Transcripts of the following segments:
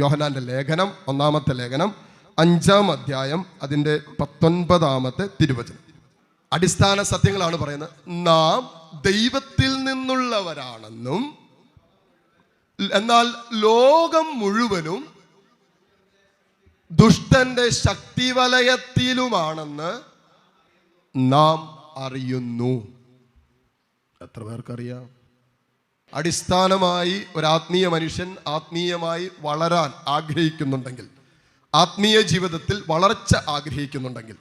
യോഹന്നാന്റെ ലേഖനം, 1-ാമത്തെ ലേഖനം, 5-ാം അധ്യായം, അതിൻ്റെ 19-ാമത്തെ തിരുവചനം. അടിസ്ഥാന സത്യങ്ങളാണ് പറയുന്നത്. നാം ദൈവത്തിൽ നിന്നുള്ളവരാണെന്നും എന്നാൽ ലോകം മുഴുവനും ദുഷ്ടന്റെ ശക്തിവലയത്തിലുമാണെന്ന് നാം അറിയുന്നു. എത്ര പേർക്കറിയാം? അടിസ്ഥാനമായി ഒരു ആത്മീയ മനുഷ്യൻ ആത്മീയമായി വളരാൻ ആഗ്രഹിക്കുന്നുണ്ടെങ്കിൽ, ആത്മീയ ജീവിതത്തിൽ വളർച്ച ആഗ്രഹിക്കുന്നുണ്ടെങ്കിൽ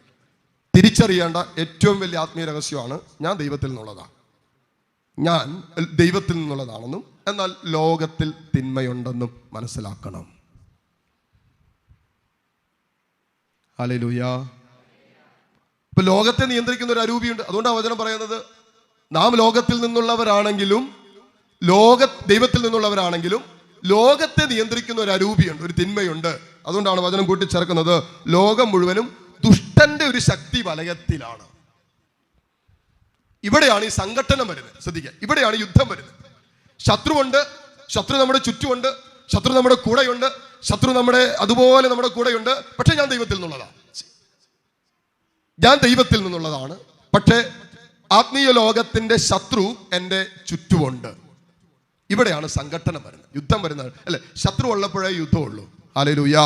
തിരിച്ചറിയേണ്ട ഏറ്റവും വലിയ ആത്മീയ രഹസ്യമാണ് ഞാൻ ദൈവത്തിൽ നിന്നുള്ളതാണ്, ഞാൻ ദൈവത്തിൽ നിന്നുള്ളതാണെന്നും എന്നാൽ ലോകത്തിൽ തിന്മയുണ്ടെന്നും മനസ്സിലാക്കണം. ഹല്ലേലൂയ. ഇപ്പൊ ലോകത്തെ നിയന്ത്രിക്കുന്ന ഒരു അരൂപിയുണ്ട്. അതുകൊണ്ടാണ് വചനം പറയുന്നത്, നാം ലോകത്തിൽ നിന്നുള്ളവരാണെങ്കിലും ദൈവത്തിൽ നിന്നുള്ളവരാണെങ്കിലും ലോകത്തെ നിയന്ത്രിക്കുന്ന ഒരു അരൂപിയുണ്ട്, ഒരു തിന്മയുണ്ട്. അതുകൊണ്ടാണ് വചനം കൂട്ടിച്ചേർക്കുന്നത്, ലോകം മുഴുവനും ദുഷ്ടന്റെ ഒരു ശക്തി വലയത്തിലാണ്. ഇവിടെയാണ് ഈ സംഘട്ടനം വരുന്നത്. ശ്രദ്ധിക്കുക, ഇവിടെയാണ് യുദ്ധം വരുന്നത്. ശത്രുവുണ്ട്, ശത്രു നമ്മുടെ ചുറ്റുമുണ്ട്, ശത്രു നമ്മുടെ കൂടെയുണ്ട്, ശത്രു അതുപോലെ നമ്മുടെ കൂടെയുണ്ട്. പക്ഷെ ഞാൻ ദൈവത്തിൽ നിന്നുള്ളതാണ്, ഞാൻ ദൈവത്തിൽ നിന്നുള്ളതാണ്. പക്ഷേ ആത്മീയ ലോകത്തിന്റെ ശത്രു എൻ്റെ ചുറ്റുമുണ്ട്. ഇവിടെയാണ് സംഘട്ടനം വരുന്നത്, യുദ്ധം വരുന്നത്. അല്ലെ, ശത്രു ഉള്ളപ്പോഴേ യുദ്ധമുള്ളൂ. ഹല്ലേലൂയ.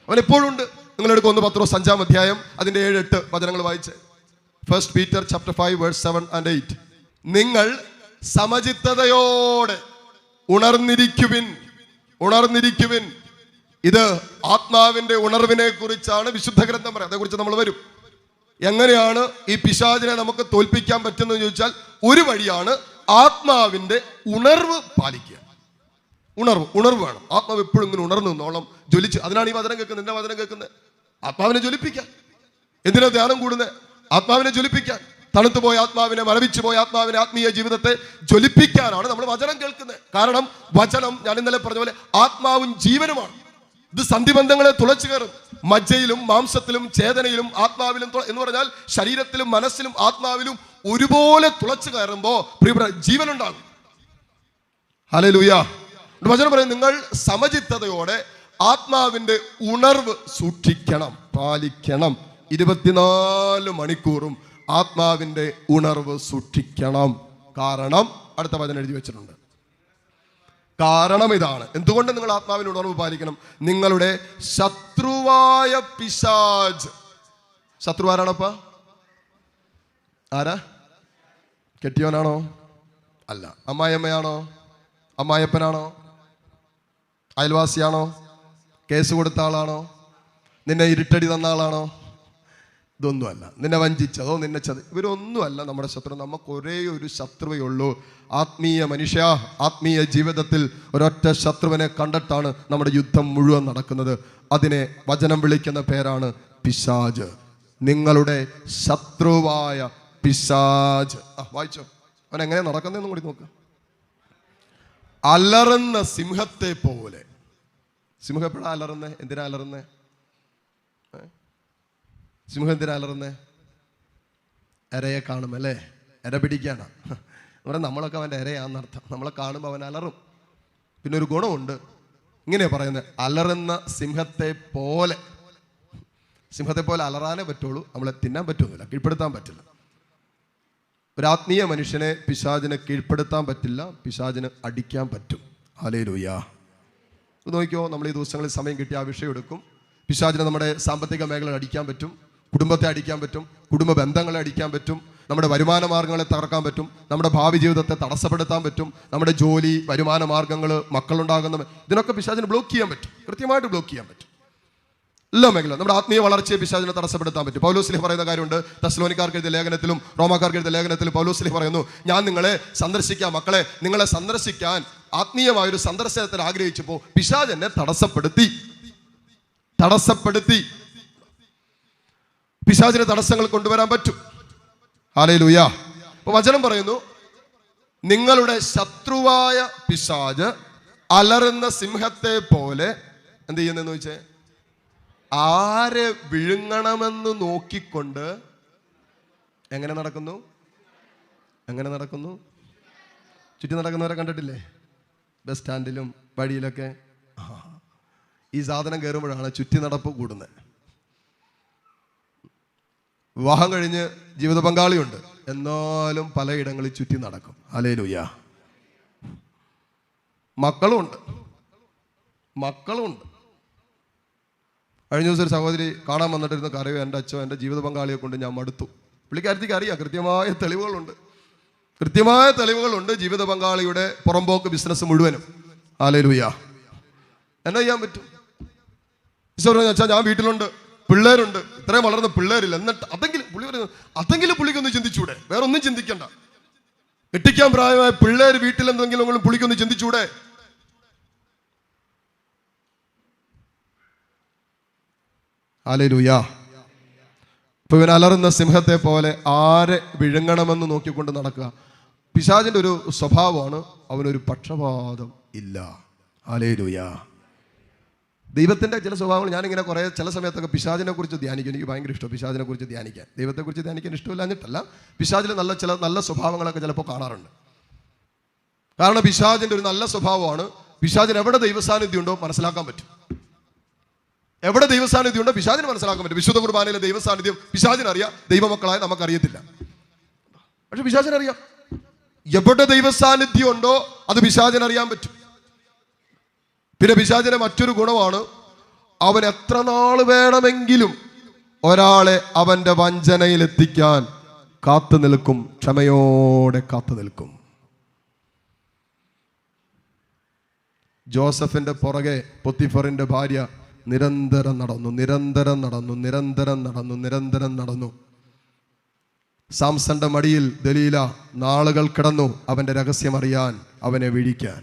അവൻ എപ്പോഴും ഉണ്ട്. നിങ്ങളെടുക്കും 1 പത്രോസ് 5-ാം അധ്യായം, അതിൻ്റെ 7-8 വചനങ്ങൾ വായിച്ച്. 1 Peter chapter 5 verse 7 and 8. നിങ്ങൾ സമചിത്തതയോടെ ഉണർന്നിരിക്കുവിൻ. ഇത് ആത്മാവിന്റെ ഉണർവിനെ കുറിച്ചാണ് വിശുദ്ധ ഗ്രന്ഥം പറയുന്നത്. അതേക്കുറിച്ച് നമ്മൾ വരും. എങ്ങനെയാണ് ഈ പിശാചിനെ നമുക്ക് തോൽപ്പിക്കാൻ പറ്റുന്നതെന്ന് ചോദിച്ചാൽ, ഒരു വഴിയാണ് ആത്മാവിന്റെ ഉണർവ് പാലിക്കുക. ഉണർവ് വേണം. ആത്മാവ് എപ്പോഴും ഇങ്ങനെ ഉണർന്നു നിന്നോളം, ജ്വലിച്ച്. അതിനാണ് ഈ വചനം കേൾക്കുന്നത്, എന്റെ വചനം കേൾക്കുന്നത്. ആത്മാവിനെ ജ്വലിപ്പിക്കാൻ. എന്തിനാ ധ്യാനം കൂടുന്നത്? ആത്മാവിനെ ജ്വലിപ്പിക്കാൻ. തണുത്തുപോയ ആത്മാവിനെ, മരവിച്ചു പോയ ആത്മാവിനെ, ആത്മീയ ജീവിതത്തെ ജ്വലിപ്പിക്കാനാണ് നമ്മൾ വചനം കേൾക്കുന്നത്. കാരണം വചനം, ഞാൻ ഇന്നലെ പറഞ്ഞ പോലെ, ആത്മാവും ജീവനുമാണ്. ഇത് സന്ധിബന്ധങ്ങളെ തുളച്ചു കയറും. മജ്ജയിലും മാംസത്തിലും ചേതനയിലും ആത്മാവിലും എന്ന് പറഞ്ഞാൽ ശരീരത്തിലും മനസ്സിലും ആത്മാവിലും ഒരുപോലെ തുളച്ചു കയറുമ്പോ ജീവനുണ്ടാകും. ഹല്ലേലൂയ. വചനം പറയും, നിങ്ങൾ സമചിത്തതയോടെ ആത്മാവിന്റെ ഉണർവ് സൂക്ഷിക്കണം, പാലിക്കണം. 24 മണിക്കൂറും ആത്മാവിന്റെ ഉണർവ് സൂക്ഷിക്കണം. കാരണം അടുത്ത വചനം എഴുതി വെച്ചിട്ടുണ്ട്. കാരണം ഇതാണ്. എന്തുകൊണ്ട് നിങ്ങൾ ആത്മാവിന്റെ ഉണർവ് പാലിക്കണം? നിങ്ങളുടെ ശത്രുവായ പിശാച്. ശത്രു ആരാണപ്പ? ആരാ? കെട്ടിയോനാണോ? അല്ല. അമ്മായിയമ്മയാണോ? അമ്മായപ്പനാണോ? അയൽവാസിയാണോ? കേസ് കൊടുത്ത ആളാണോ? നിന്നെ ഇരുട്ടടി തന്ന ആളാണോ? ഇതൊന്നുമല്ല. നിന്നെ വഞ്ചിച്ചതോ നിന്നെ ഇവരൊന്നുമല്ല നമ്മുടെ ശത്രു. നമുക്ക് ഒരേ ഒരു ശത്രുവേ ഉള്ളൂ. ആത്മീയ മനുഷ്യ, ആത്മീയ ജീവിതത്തിൽ ഒരൊറ്റ ശത്രുവിനെ കണ്ടിട്ടാണ് നമ്മുടെ യുദ്ധം മുഴുവൻ നടക്കുന്നത്. അതിനെ വചനം വിളിക്കുന്ന പേരാണ് പിശാച്. നിങ്ങളുടെ ശത്രുവായ പിശാച്. വായിച്ചോ, അവൻ എങ്ങനെ നടക്കുന്നതെന്നും കൂടി നോക്കുക. അലറുന്ന സിംഹത്തെ പോലെ. സിംഹം എപ്പോഴാ അലറുന്നേ? എന്തിനാ അലറുന്നേ? സിംഹം എന്തിനാ അലറുന്നേ? ഇരയെ കാണും, അല്ലേ? ഇര പിടിക്കാനാ. പറഞ്ഞാൽ നമ്മളൊക്കെ അവൻ്റെ ഇരയാന്നർത്ഥം. നമ്മളെ കാണുമ്പോൾ അവൻ അലറും. പിന്നെ ഒരു ഗുണമുണ്ട്, ഇങ്ങനെയാ പറയുന്നത്, അലറുന്ന സിംഹത്തെ പോലെ. സിംഹത്തെ പോലെ അലറാനേ പറ്റുള്ളൂ, നമ്മളെ തിന്നാൻ പറ്റുന്നില്ല, കീഴ്പ്പെടുത്താൻ പറ്റില്ല. ഒരു ആത്മീയ മനുഷ്യനെ പിശാചിനെ കീഴ്പ്പെടുത്താൻ പറ്റില്ല, പിശാചിന് അടിക്കാൻ പറ്റും. ഹല്ലേലൂയ. നോക്കിയോ, നമ്മൾ ഈ ദിവസങ്ങളിൽ സമയം കിട്ടി ആ വിഷയം എടുക്കും. പിശാചിനെ നമ്മുടെ സാമ്പത്തിക മേഖല അടിക്കാൻ പറ്റും, കുടുംബത്തെ അടിക്കാൻ പറ്റും, കുടുംബ ബന്ധങ്ങളെ അടിക്കാൻ പറ്റും, നമ്മുടെ വരുമാന മാർഗങ്ങളെ തകർക്കാൻ പറ്റും, നമ്മുടെ ഭാവി ജീവിതത്തെ തടസ്സപ്പെടുത്താൻ പറ്റും, നമ്മുടെ ജോലി, വരുമാന മാർഗങ്ങൾ, മക്കളുണ്ടാകുന്ന ഇതിനൊക്കെ പിശാചിനെ ബ്ലോക്ക് ചെയ്യാൻ പറ്റും, കൃത്യമായിട്ട് ബ്ലോക്ക് ചെയ്യാൻ പറ്റും. എല്ലാ മേഖല നമ്മുടെ ആത്മീയ വളർച്ചയെ പിശാചിനെ തടസ്സപ്പെടുത്താൻ പറ്റും. പൗലോസ് ശ്ലീഹ പറയുന്ന കാര്യമുണ്ട്. തെസ്സലോനിക്കാർക്ക് എഴുതിയ ലേഖനത്തിലും റോമാക്കാർക്ക് എഴുതിയ ലേഖനത്തിലും പൗലോസ് ശ്ലീഹ പറയുന്നു, ഞാൻ നിങ്ങളെ സന്ദർശിക്കാൻ, മക്കളെ നിങ്ങളെ സന്ദർശിക്കാൻ ആത്മീയമായൊരു സന്ദർശനത്തിൽ ആഗ്രഹിച്ചപ്പോൾ പിശാച് എന്നെ തടസ്സപ്പെടുത്തി. പിശാചിന് തടസ്സങ്ങൾ കൊണ്ടുവരാൻ പറ്റും. ഹല്ലേലൂയ. അപ്പൊ വചനം പറയുന്നു, നിങ്ങളുടെ ശത്രുവായ പിശാച് അലറുന്ന സിംഹത്തെ പോലെ എന്ത് ചെയ്യുന്നെന്ന് ചോദിച്ചേ, ആരെ വിഴുങ്ങണമെന്ന് നോക്കിക്കൊണ്ട് എങ്ങനെ നടക്കുന്നു? ചുറ്റി നടക്കുന്നവരെ കണ്ടിട്ടില്ലേ? ബസ് സ്റ്റാൻഡിലും വഴിയിലൊക്കെ. ഈ സാധനം കയറുമ്പോഴാണ് ചുറ്റി നടപ്പ് കൂടുന്നത്. വിവാഹം കഴിഞ്ഞ് ജീവിത പങ്കാളിയുണ്ട്, എന്നാലും പലയിടങ്ങളിൽ ചുറ്റി നടക്കും. ഹല്ലേലൂയ. മക്കളുമുണ്ട്. കഴിഞ്ഞ ദിവസം ഒരു സഹോദരി കാണാൻ വന്നിട്ടിരുന്ന കരയോ, എൻ്റെ അച്ഛൻ എൻ്റെ ജീവിത പങ്കാളിയെ കൊണ്ട് ഞാൻ മടുത്തു. പുള്ളിക്കാരത്തിക്ക് അറിയാം, കൃത്യമായ തെളിവുകളുണ്ട് ജീവിത പങ്കാളിയുടെ പുറമ്പോക്ക് ബിസിനസ് മുഴുവനും. ഹല്ലേലൂയ. എന്നാ ചെയ്യാൻ പറ്റും? അച്ഛാ ഞാൻ വീട്ടിലുണ്ട്, പിള്ളേരുണ്ട്, ഇത്രയും വളർന്ന പിള്ളേരില്ല, എന്നിട്ട് അതെങ്കിലും പുള്ളിക്കൊന്ന് ചിന്തിച്ചൂടെ? വേറെ ഒന്നും ചിന്തിക്കണ്ട. കെട്ടിക്കാൻ പ്രായമായ പിള്ളേർ വീട്ടിലെന്തെങ്കിലും പുള്ളിക്കൊന്ന് ചിന്തിച്ചൂടെ? ഹല്ലേലൂയ. ഇപ്പൊ ഇവൻ അലറുന്ന സിംഹത്തെ പോലെ ആരെ വിഴുങ്ങണമെന്ന് നോക്കിക്കൊണ്ട് നടക്കുക. പിശാചിന്റെ ഒരു സ്വഭാവമാണ്, അവനൊരു പക്ഷപാതം ഇല്ല. ഹല്ലേലൂയ. ദൈവത്തിന്റെ ചില സ്വഭാവങ്ങൾ ഞാനിങ്ങനെ കുറെ ചില സമയത്തൊക്കെ പിശാചിനെ കുറിച്ച് ധ്യാനിക്കും. എനിക്ക് ഭയങ്കര ഇഷ്ടം പിശാചിനെ കുറിച്ച് ധ്യാനിക്കാൻ. ദൈവത്തെക്കുറിച്ച് ധ്യാനിക്കാൻ ഇഷ്ടമില്ല എന്നിട്ടല്ല, പിശാചിൽ ചില നല്ല സ്വഭാവങ്ങളൊക്കെ ചിലപ്പോൾ കാണാറുണ്ട്. കാരണം പിശാചിന്റെ ഒരു നല്ല സ്വഭാവമാണ്, പിശാചിന് എവിടെ ദൈവസാന്നിധ്യം ഉണ്ടോ മനസ്സിലാക്കാൻ പറ്റും. എവിടെ ദൈവസാന്നിധ്യം ഉണ്ടോ പിശാചിന് മനസ്സിലാക്കാൻ പറ്റും. വിശുദ്ധ കുർബാനയിലെ ദൈവസാന്നിധ്യം പിശാചിനറിയാം, ദൈവമക്കളായ നമുക്കറിയത്തില്ല. പക്ഷെ പിശാചിനറിയാം. എവിടെ ദൈവസാന്നിധ്യം ഉണ്ടോ അത് പിശാചിനറിയാൻ പറ്റും. പിന്നെ പിശാചിന്റെ മറ്റൊരു ഗുണമാണ്, അവൻ എത്ര നാൾ വേണമെങ്കിലും ഒരാളെ അവന്റെ വഞ്ചനയിൽ എത്തിക്കാൻ കാത്തു നിൽക്കും, ക്ഷമയോടെ കാത്തു നിൽക്കും. ജോസഫിന്റെ പുറകെ പൊത്തിഫറിന്റെ ഭാര്യ നിരന്തരം നടന്നു. സാംസന്റെ മടിയിൽ ദലീല നാളുകൾ കിടന്നു, അവന്റെ രഹസ്യം അറിയാൻ, അവനെ വീഴിക്കാൻ.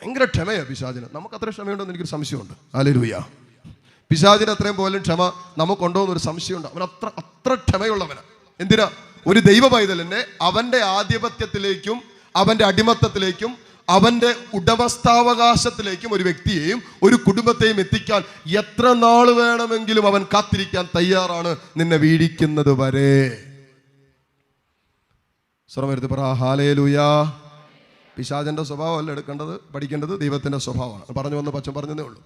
ഭയങ്കര ക്ഷമയാ പിശാചിന്. നമുക്ക് അത്ര ക്ഷമയുണ്ടോന്ന് എനിക്കൊരു സംശയമുണ്ട്. ഹല്ലേലൂയ. പിശാചിന് അത്രയും പോലും ക്ഷമ നമുക്കുണ്ടോ എന്നൊരു സംശയമുണ്ട്. അവൻ അത്ര ക്ഷമയുള്ളവനാ. എന്തിനാ? ഒരു ദൈവ പൈതലിനെ അവന്റെ ആധിപത്യത്തിലേക്കും അവന്റെ അടിമത്തത്തിലേക്കും അവന്റെ ഉടമസ്ഥാവകാശത്തിലേക്കും ഒരു വ്യക്തിയെയും ഒരു കുടുംബത്തെയും എത്തിക്കാൻ എത്ര നാൾ വേണമെങ്കിലും അവൻ കാത്തിരിക്കാൻ തയ്യാറാണ്, നിന്നെ വീഴിക്കുന്നത് വരെ. സ്വരമെടുത്ത് പറ ഹല്ലേലൂയ. പിശാചിന്റെ സ്വഭാവമല്ല പഠിക്കേണ്ടത് ദൈവത്തിന്റെ സ്വഭാവമാണ്. പറഞ്ഞു വന്ന് പച്ചൻ പറഞ്ഞതേ ഉള്ളൂ.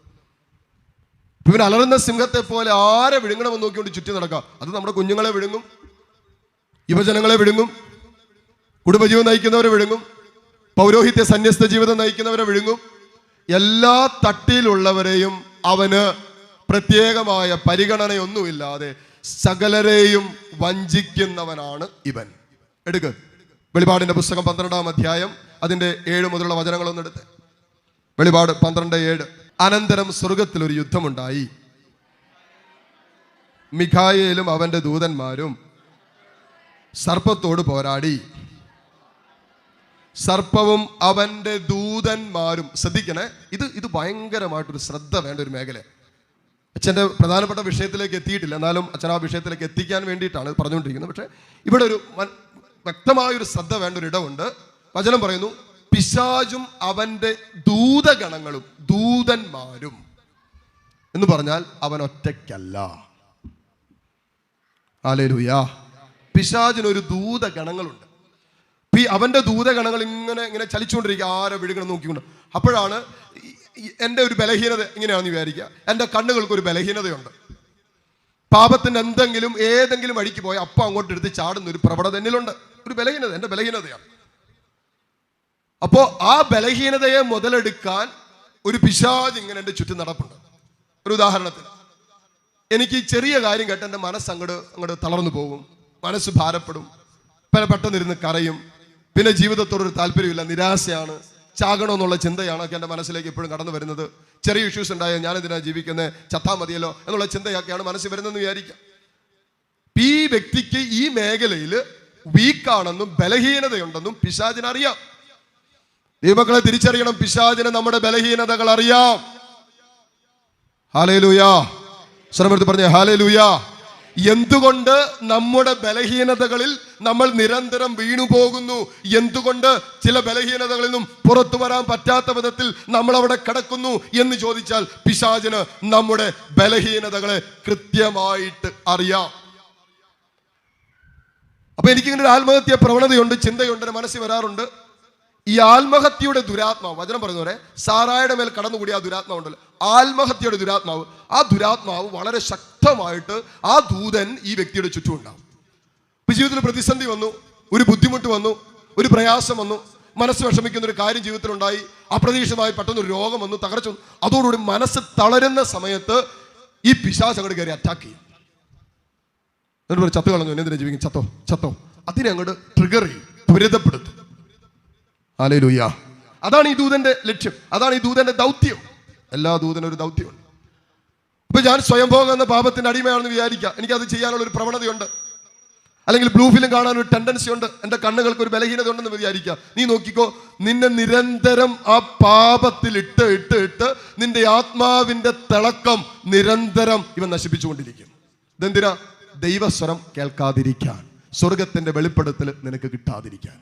ഇവൻ അലറുന്ന സിംഹത്തെ പോലെ ആരെ വിഴുങ്ങണമെന്ന് നോക്കിക്കൊണ്ട് ചുറ്റി നടക്കാം. അത് നമ്മുടെ കുഞ്ഞുങ്ങളെ വിഴുങ്ങും, യുവജനങ്ങളെ വിഴുങ്ങും, കുടുംബജീവൻ നയിക്കുന്നവരെ വിഴുങ്ങും, പൗരോഹിത്യ സന്യസ്ത ജീവിതം നയിക്കുന്നവരെ വിഴുങ്ങും. എല്ലാ തട്ടിലുള്ളവരെയും അവന് പ്രത്യേകമായ പരിഗണനയൊന്നുമില്ലാതെ സകലരെയും വഞ്ചിക്കുന്നവനാണ് ഇവൻ. എടുക്ക് വെളിപാടിന്റെ പുസ്തകം 12-ാം അധ്യായം അതിന്റെ 7 മുതലുള്ള വചനങ്ങളൊന്നും എടുത്ത്. വെളിപാട് 12:7. അനന്തരം സ്വർഗത്തിൽ ഒരു യുദ്ധമുണ്ടായി. മിഖായേലും അവന്റെ ദൂതന്മാരും സർപ്പത്തോട് പോരാടി. സർപ്പവും അവന്റെ ദൂതന്മാരും. ശ്രദ്ധിക്കണേ, ഇത് ഭയങ്കരമായിട്ടൊരു ശ്രദ്ധ വേണ്ട ഒരു മേഖല. അച്ഛൻ്റെ പ്രധാനപ്പെട്ട വിഷയത്തിലേക്ക് എത്തിയിട്ടില്ല, എന്നാലും അച്ഛൻ ആ വിഷയത്തിലേക്ക് എത്തിക്കാൻ വേണ്ടിയിട്ടാണ് പറഞ്ഞുകൊണ്ടിരിക്കുന്നത്. പക്ഷെ ഇവിടെ ഒരു വ്യക്തമായൊരു ശ്രദ്ധ വേണ്ട ഒരു ഇടമുണ്ട്. വചനം പറയുന്നു, പിശാചും അവന്റെ ദൂതഗണങ്ങളും ദൂതന്മാരും എന്ന് പറഞ്ഞാൽ അവൻ ഒറ്റയ്ക്കല്ല. ഹല്ലേലൂയ. പിശാചിനൊരു ദൂതഗണങ്ങളുണ്ട്. അവന്റെ ദൂതഗണങ്ങൾ ഇങ്ങനെ ചലിച്ചുകൊണ്ടിരിക്കുക, ആരെ വിഴുകണം നോക്കിക്കൊണ്ട്. അപ്പോഴാണ് എൻ്റെ ഒരു ബലഹീനത ഇങ്ങനെയാണെന്ന് വിചാരിക്കുക. എൻ്റെ കണ്ണുകൾക്കൊരു ബലഹീനതയുണ്ട്. പാപത്തിന് ഏതെങ്കിലും വഴിക്ക് പോയി അപ്പം അങ്ങോട്ട് എടുത്ത് ചാടുന്ന ഒരു പ്രവണത എന്നിലുണ്ട്. ഒരു ബലഹീനത, എൻ്റെ ബലഹീനതയാണ്. അപ്പോൾ ആ ബലഹീനതയെ മുതലെടുക്കാൻ ഒരു പിശാച് ഇങ്ങനെ എൻ്റെ ചുറ്റും നടപ്പുണ്ട്. ഒരു ഉദാഹരണത്തിന്, എനിക്ക് ചെറിയ കാര്യം കേട്ട് എൻ്റെ മനസ്സ് അങ്ങോട്ട് തളർന്നു പോകും, മനസ്സ് ഭാരപ്പെടും, പെട്ടെന്നിരുന്ന് കരയും, പിന്നെ ജീവിതത്തോടൊരു താല്പര്യമില്ല, നിരാശയാണ്, ചാകണമെന്നുള്ള ചിന്തയാണ് ഒക്കെ എൻ്റെ മനസ്സിലേക്ക് എപ്പോഴും കടന്നു വരുന്നത്. ചെറിയ ഇഷ്യൂസ് ഉണ്ടായാൽ ഞാനെന്തിനാ ജീവിക്കുന്നത്, ചത്താ മതിയല്ലോ എന്നുള്ള ചിന്തയൊക്കെയാണ് മനസ്സിൽ വരുന്നതെന്ന് വിചാരിക്കാം. ഈ വ്യക്തിക്ക് ഈ മേഖലയിൽ വീക്കാണെന്നും ബലഹീനതയുണ്ടെന്നും പിശാചിനറിയാം. ദൈവമക്കളെ തിരിച്ചറിയണം, പിശാചിന് നമ്മുടെ ബലഹീനതകൾ അറിയാം. ഹല്ലേലൂയ. ശ്രമമെടുത്ത് പറഞ്ഞേ ഹല്ലേലൂയ. എന്തുകൊണ്ട് നമ്മുടെ ബലഹീനതകളിൽ നമ്മൾ നിരന്തരം വീണുപോകുന്നു? എന്തുകൊണ്ട് ചില ബലഹീനതകളിൽ നിന്നും പുറത്തു വരാൻ പറ്റാത്ത വിധത്തിൽ നമ്മൾ അവിടെ കിടക്കുന്നു എന്ന് ചോദിച്ചാൽ പിശാചിന് നമ്മുടെ ബലഹീനതകളെ കൃത്യമായിട്ട് അറിയാം. അപ്പൊ എനിക്കിങ്ങനെ ഒരു ആത്മഹത്യ പ്രവണതയുണ്ട്, ചിന്തയുണ്ട്, മനസ്സിൽ വരാറുണ്ട്. ഈ ആത്മഹത്യയുടെ ദുരാത്മാവ്, വചനം പറയുന്ന പോലെ സാറായുടെ മേൽ കടന്നുകൂടിയ ആ ദുരാത്മാവ് ഉണ്ടല്ലോ, ആത്മഹത്യയുടെ ദുരാത്മാവ്, ആ ദുരാത്മാവ് വളരെ ശക്തമായിട്ട് ആ ദൂതൻ ഈ വ്യക്തിയുടെ ചുറ്റും ഉണ്ടാവും. ഇപ്പൊ ജീവിതത്തിൽ പ്രതിസന്ധി വന്നു, ഒരു ബുദ്ധിമുട്ട് വന്നു, ഒരു പ്രയാസം വന്നു, മനസ്സ് വിഷമിക്കുന്ന ഒരു കാര്യം ജീവിതത്തിലുണ്ടായി, അപ്രതീക്ഷിതമായി പെട്ടെന്ന് ഒരു രോഗം വന്നു, തകർച്ച വന്നു. അതോടുകൂടി മനസ്സ് തളരുന്ന സമയത്ത് ഈ പിശാച് അങ്ങോട്ട് കയറി അറ്റാക്ക് ചെയ്യും. എന്നിട്ട് ചത്തു കളഞ്ഞു, എന്തിനാ ജീവിക്കും, ചത്തോ ചത്തോ, അതിനെ അങ്ങോട്ട് ട്രിഗർ ചെയ്യും, ത്വരിതപ്പെടുത്തും. ഹല്ലേലൂയ. അതാണ് ഈ ദൂതന്റെ ലക്ഷ്യം, അതാണ് ഈ ദൂതന്റെ ദൗത്യം. എല്ലാ ദൂതനും ഒരു ദൗത്യമുണ്ട്. ഇപ്പൊ ഞാൻ സ്വയംഭോഗം എന്ന പാപത്തിന്റെ അടിമയാണെന്ന് വിചാരിക്കാം, എനിക്കത് ചെയ്യാനുള്ള ഒരു പ്രവണതയുണ്ട്, അല്ലെങ്കിൽ ബ്ലൂ ഫിലിം കാണാൻ ഒരു ടെൻഡൻസി ഉണ്ട്, എൻ്റെ കണ്ണുകൾക്ക് ഒരു ബലഹീനത ഉണ്ടെന്ന് വിചാരിക്കാം. നീ നോക്കിക്കോ, നിന്നെ നിരന്തരം ആ പാപത്തിൽ ഇട്ട് ഇട്ട് ഇട്ട് നിന്റെ ആത്മാവിന്റെ തിളക്കം നിരന്തരം ഇവൻ നശിപ്പിച്ചുകൊണ്ടിരിക്കും. ഇതെന്തിനാ? ദൈവസ്വരം കേൾക്കാതിരിക്കാൻ, സ്വർഗത്തിന്റെ വെളിപ്പെടുത്തൽ നിനക്ക് കിട്ടാതിരിക്കാൻ.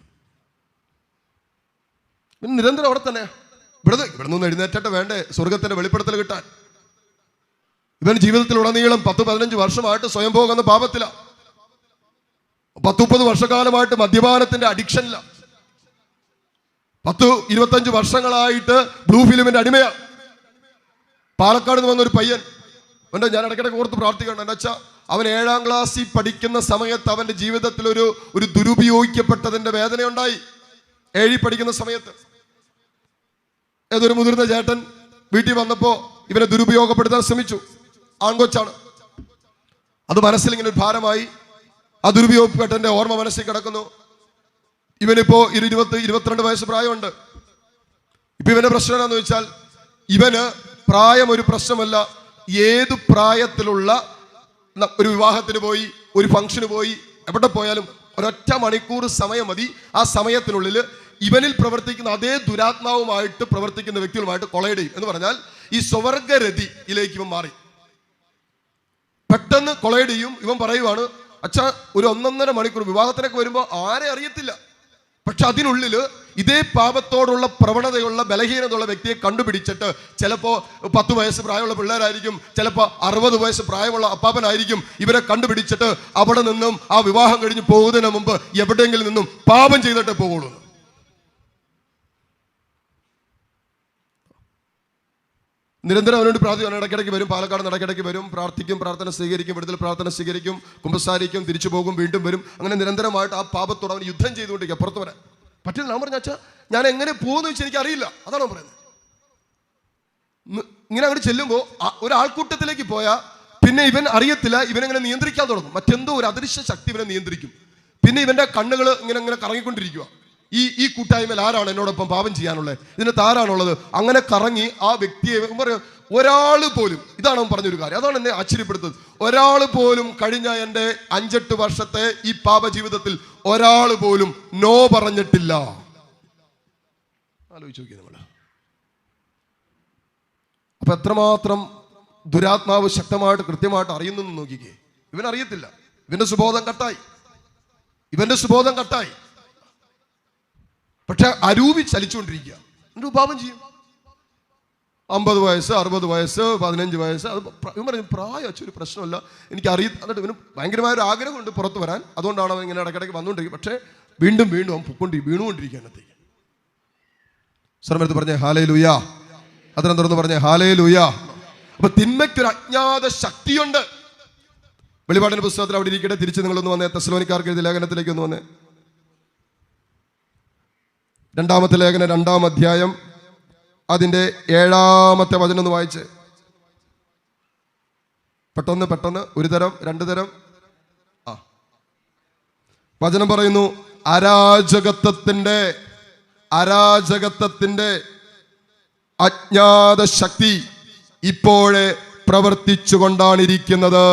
നിരന്തരം അവിടെ തന്നെ ഇവിടെ നിന്ന് എഴുന്നേറ്റിട്ട് വേണ്ടേ സ്വർഗത്തിന്റെ വെളിപ്പെടുത്തൽ കിട്ടാൻ? ഇവൻ ജീവിതത്തിലുടനീളം 10-15 വർഷമായിട്ട് സ്വയംഭോഗം എന്ന പാപത്തില, 10-30 വർഷക്കാലമായിട്ട് മദ്യപാനത്തിന്റെ അഡിക്ഷനില, 10-25 വർഷങ്ങളായിട്ട് ബ്ലൂ ഫിലിമിന്റെ അടിമയാ. പാലക്കാട് നിന്ന് വന്നൊരു പയ്യൻ, ഞാൻ ഇടയ്ക്കിടയ്ക്ക് ഓർത്ത് പ്രാർത്ഥിക്കണം. എന്താ വെച്ചാൽ അവൻ 7ാം ക്ലാസ്സിൽ പഠിക്കുന്ന സമയത്ത് അവന്റെ ജീവിതത്തിൽ ഒരു ദുരുപയോഗിക്കപ്പെട്ടതിന്റെ വേദനയുണ്ടായി. 7ൽ പഠിക്കുന്ന സമയത്ത് ഏതൊരു മുതിർന്ന ചേട്ടൻ വീട്ടിൽ വന്നപ്പോ ഇവനെ ദുരുപയോഗപ്പെടുത്താൻ ശ്രമിച്ചു. ആൺകൊച്ചാണ്, അത് മനസ്സിൽ ഇങ്ങനെ ഒരു ഭാരമായി. ആ ദുരുപയോഗപ്പെട്ടന്റെ ഓർമ്മ മനസ്സിൽ കിടക്കുന്നു. ഇവനിപ്പോ 20-22 വയസ്സ് പ്രായമുണ്ട്. ഇപ്പൊ ഇവന്റെ പ്രശ്നം എന്താന്ന് വെച്ചാൽ, ഇവന് പ്രായം ഒരു പ്രശ്നമല്ല. ഏതു പ്രായത്തിലുള്ള ഒരു വിവാഹത്തിന് പോയി, ഒരു ഫംഗ്ഷന് പോയി, എവിടെ പോയാലും ഒരൊറ്റ മണിക്കൂർ സമയം മതി. ആ സമയത്തിനുള്ളിൽ ഇവനിൽ പ്രവർത്തിക്കുന്ന അതേ ദുരാത്മാവുമായിട്ട് പ്രവർത്തിക്കുന്ന വ്യക്തികളുമായിട്ട് കൊളൈഡ് ചെയ്യും. എന്ന് പറഞ്ഞാൽ ഈ സ്വർഗരതിയിലേക്ക് ഇവൻ മാറി, പെട്ടെന്ന് കൊളൈഡ് ചെയ്യും. ഇവൻ പറയുവാണ്, അച്ഛാ ഒരു 1.5 മണിക്കൂർ വിവാഹത്തിനൊക്കെ വരുമ്പോൾ ആരെ അറിയത്തില്ല, പക്ഷെ അതിനുള്ളിൽ ഇതേ പാപത്തോടുള്ള പ്രവണതയുള്ള ബലഹീനതയുള്ള വ്യക്തിയെ കണ്ടുപിടിച്ചിട്ട്, ചിലപ്പോൾ 10 വയസ്സ് പ്രായമുള്ള പിള്ളേരായിരിക്കും, ചിലപ്പോൾ 60 വയസ്സ് പ്രായമുള്ള അപ്പാപ്പനായിരിക്കും. ഇവരെ കണ്ടുപിടിച്ചിട്ട് അവിടെ നിന്നും ആ വിവാഹം കഴിഞ്ഞ് പോകുന്നതിന് മുമ്പ് എവിടെയെങ്കിലും നിന്നും പാപം ചെയ്തിട്ടേ പോകുള്ളൂ. നിരന്തരം അവനോട് പ്രാർത്ഥിക്കും. ഇടയ്ക്കിടയ്ക്ക് വരും, പാലക്കാട് ഇടയ്ക്കിടയ്ക്ക് വരും, പ്രാർത്ഥിക്കും, പ്രാർത്ഥന സ്വീകരിക്കും, വിടുതൽ പ്രാർത്ഥന സ്വീകരിക്കും, കുമ്പസാരിക്കും, തിരിച്ചു പോകും, വീണ്ടും വരും. അങ്ങനെ നിരന്തരമായിട്ട് ആ പാപത്തോട് അവൻ യുദ്ധം ചെയ്തുകൊണ്ടിരിക്കുക. പുറത്ത് വരാൻ പറ്റില്ല. ഞാൻ പറഞ്ഞ അച്ഛാ ഞാൻ എങ്ങനെ പോകുമെന്ന് വെച്ചാൽ എനിക്ക് അറിയില്ല. അതാണോ പറയുന്നത്. ഇങ്ങനെ അങ്ങോട്ട് ചെല്ലുമ്പോൾ ഒരാൾക്കൂട്ടത്തിലേക്ക് പോയാൽ പിന്നെ ഇവൻ അറിയത്തില്ല, ഇവനെങ്ങനെ നിയന്ത്രിക്കാൻ തുടങ്ങും. മറ്റെന്തോ ഒരു അദൃശ്യ ശക്തി ഇവനെ നിയന്ത്രിക്കും. പിന്നെ ഇവന്റെ കണ്ണുകൾ ഇങ്ങനെ കറങ്ങിക്കൊണ്ടിരിക്കുക. ഈ കൂട്ടായ്മയിൽ ആരാണ് എന്നോടൊപ്പം പാപം ചെയ്യാനുള്ളത്, ഇതിനകത്ത് ആരാണുള്ളത്? അങ്ങനെ കറങ്ങി ആ വ്യക്തിയെ പറയും. ഒരാൾ പോലും, ഇതാണ് അവൻ പറഞ്ഞൊരു കാര്യം, അതാണ് എന്നെ ആശ്ചര്യപ്പെടുത്തുന്നത്. ഒരാൾ പോലും കഴിഞ്ഞ എൻ്റെ 5-8 വർഷത്തെ ഈ പാപ ജീവിതത്തിൽ ഒരാൾ പോലും നോ പറഞ്ഞിട്ടില്ല. ആലോചിച്ച് നോക്കിയാൽ നമ്മൾ. അപ്പൊ എത്രമാത്രം ദുരാത്മാവ് ശക്തമായിട്ട് കൃത്യമായിട്ട് അറിയുന്നു നോക്കിക്കേ. ഇവനറിയത്തില്ല, ഇവന്റെ സുബോധം കട്ടായി. പക്ഷെ അരൂപി ചലിച്ചുകൊണ്ടിരിക്കുക. എന്നിട്ട് പാപം ചെയ്യും. 50 വയസ്സ്, 60 വയസ്സ്, 15 വയസ്സ്. അത് ഇവൻ പറഞ്ഞു പ്രായം അച്ഛൻ പ്രശ്നമല്ല, എനിക്ക് എന്നിട്ട് ഇവന് ഭയങ്കരമായ ഒരു ആഗ്രഹമുണ്ട് പുറത്ത് വരാൻ. അതുകൊണ്ടാണ് അവൻ ഇങ്ങനെ ഇടയ്ക്കിടയ്ക്ക് വന്നുകൊണ്ടിരിക്കും. പക്ഷെ വീണ്ടും അവൻ വീണുകൊണ്ടിരിക്കുക അതിനകത്തേക്ക്. സ്വരമെടുത്ത് പറഞ്ഞേ ഹല്ലേലൂയ. അതിനെ തുറന്ന് പറഞ്ഞേ ഹല്ലേലൂയ. അപ്പൊ തിന്മയ്ക്കൊരു അജ്ഞാത ശക്തിയുണ്ട്. വെളിപാടിന്റെ പുസ്തകത്തിൽ അവിടെ ഇരിക്കട്ടെ. തിരിച്ച് നിങ്ങളൊന്ന് വന്നേ, തെസ്സലോനിക്കാർക്ക് എഴുതിയ ലേഖനത്തിലേക്ക് ഒന്ന് വന്നേ. 2-ാമത്തെ ലേഖനം 2-ാം അധ്യായം അതിൻ്റെ 7-ാമത്തെ വചനം ഒന്ന് വായിച്ച്. പെട്ടെന്ന് ഒരു തരം 2 തരം വചനം പറയുന്നു. അരാജകത്വത്തിന്റെ അജ്ഞാത ശക്തി ഇപ്പോഴേ പ്രവർത്തിച്ചു കൊണ്ടാണിരിക്കുന്നത്.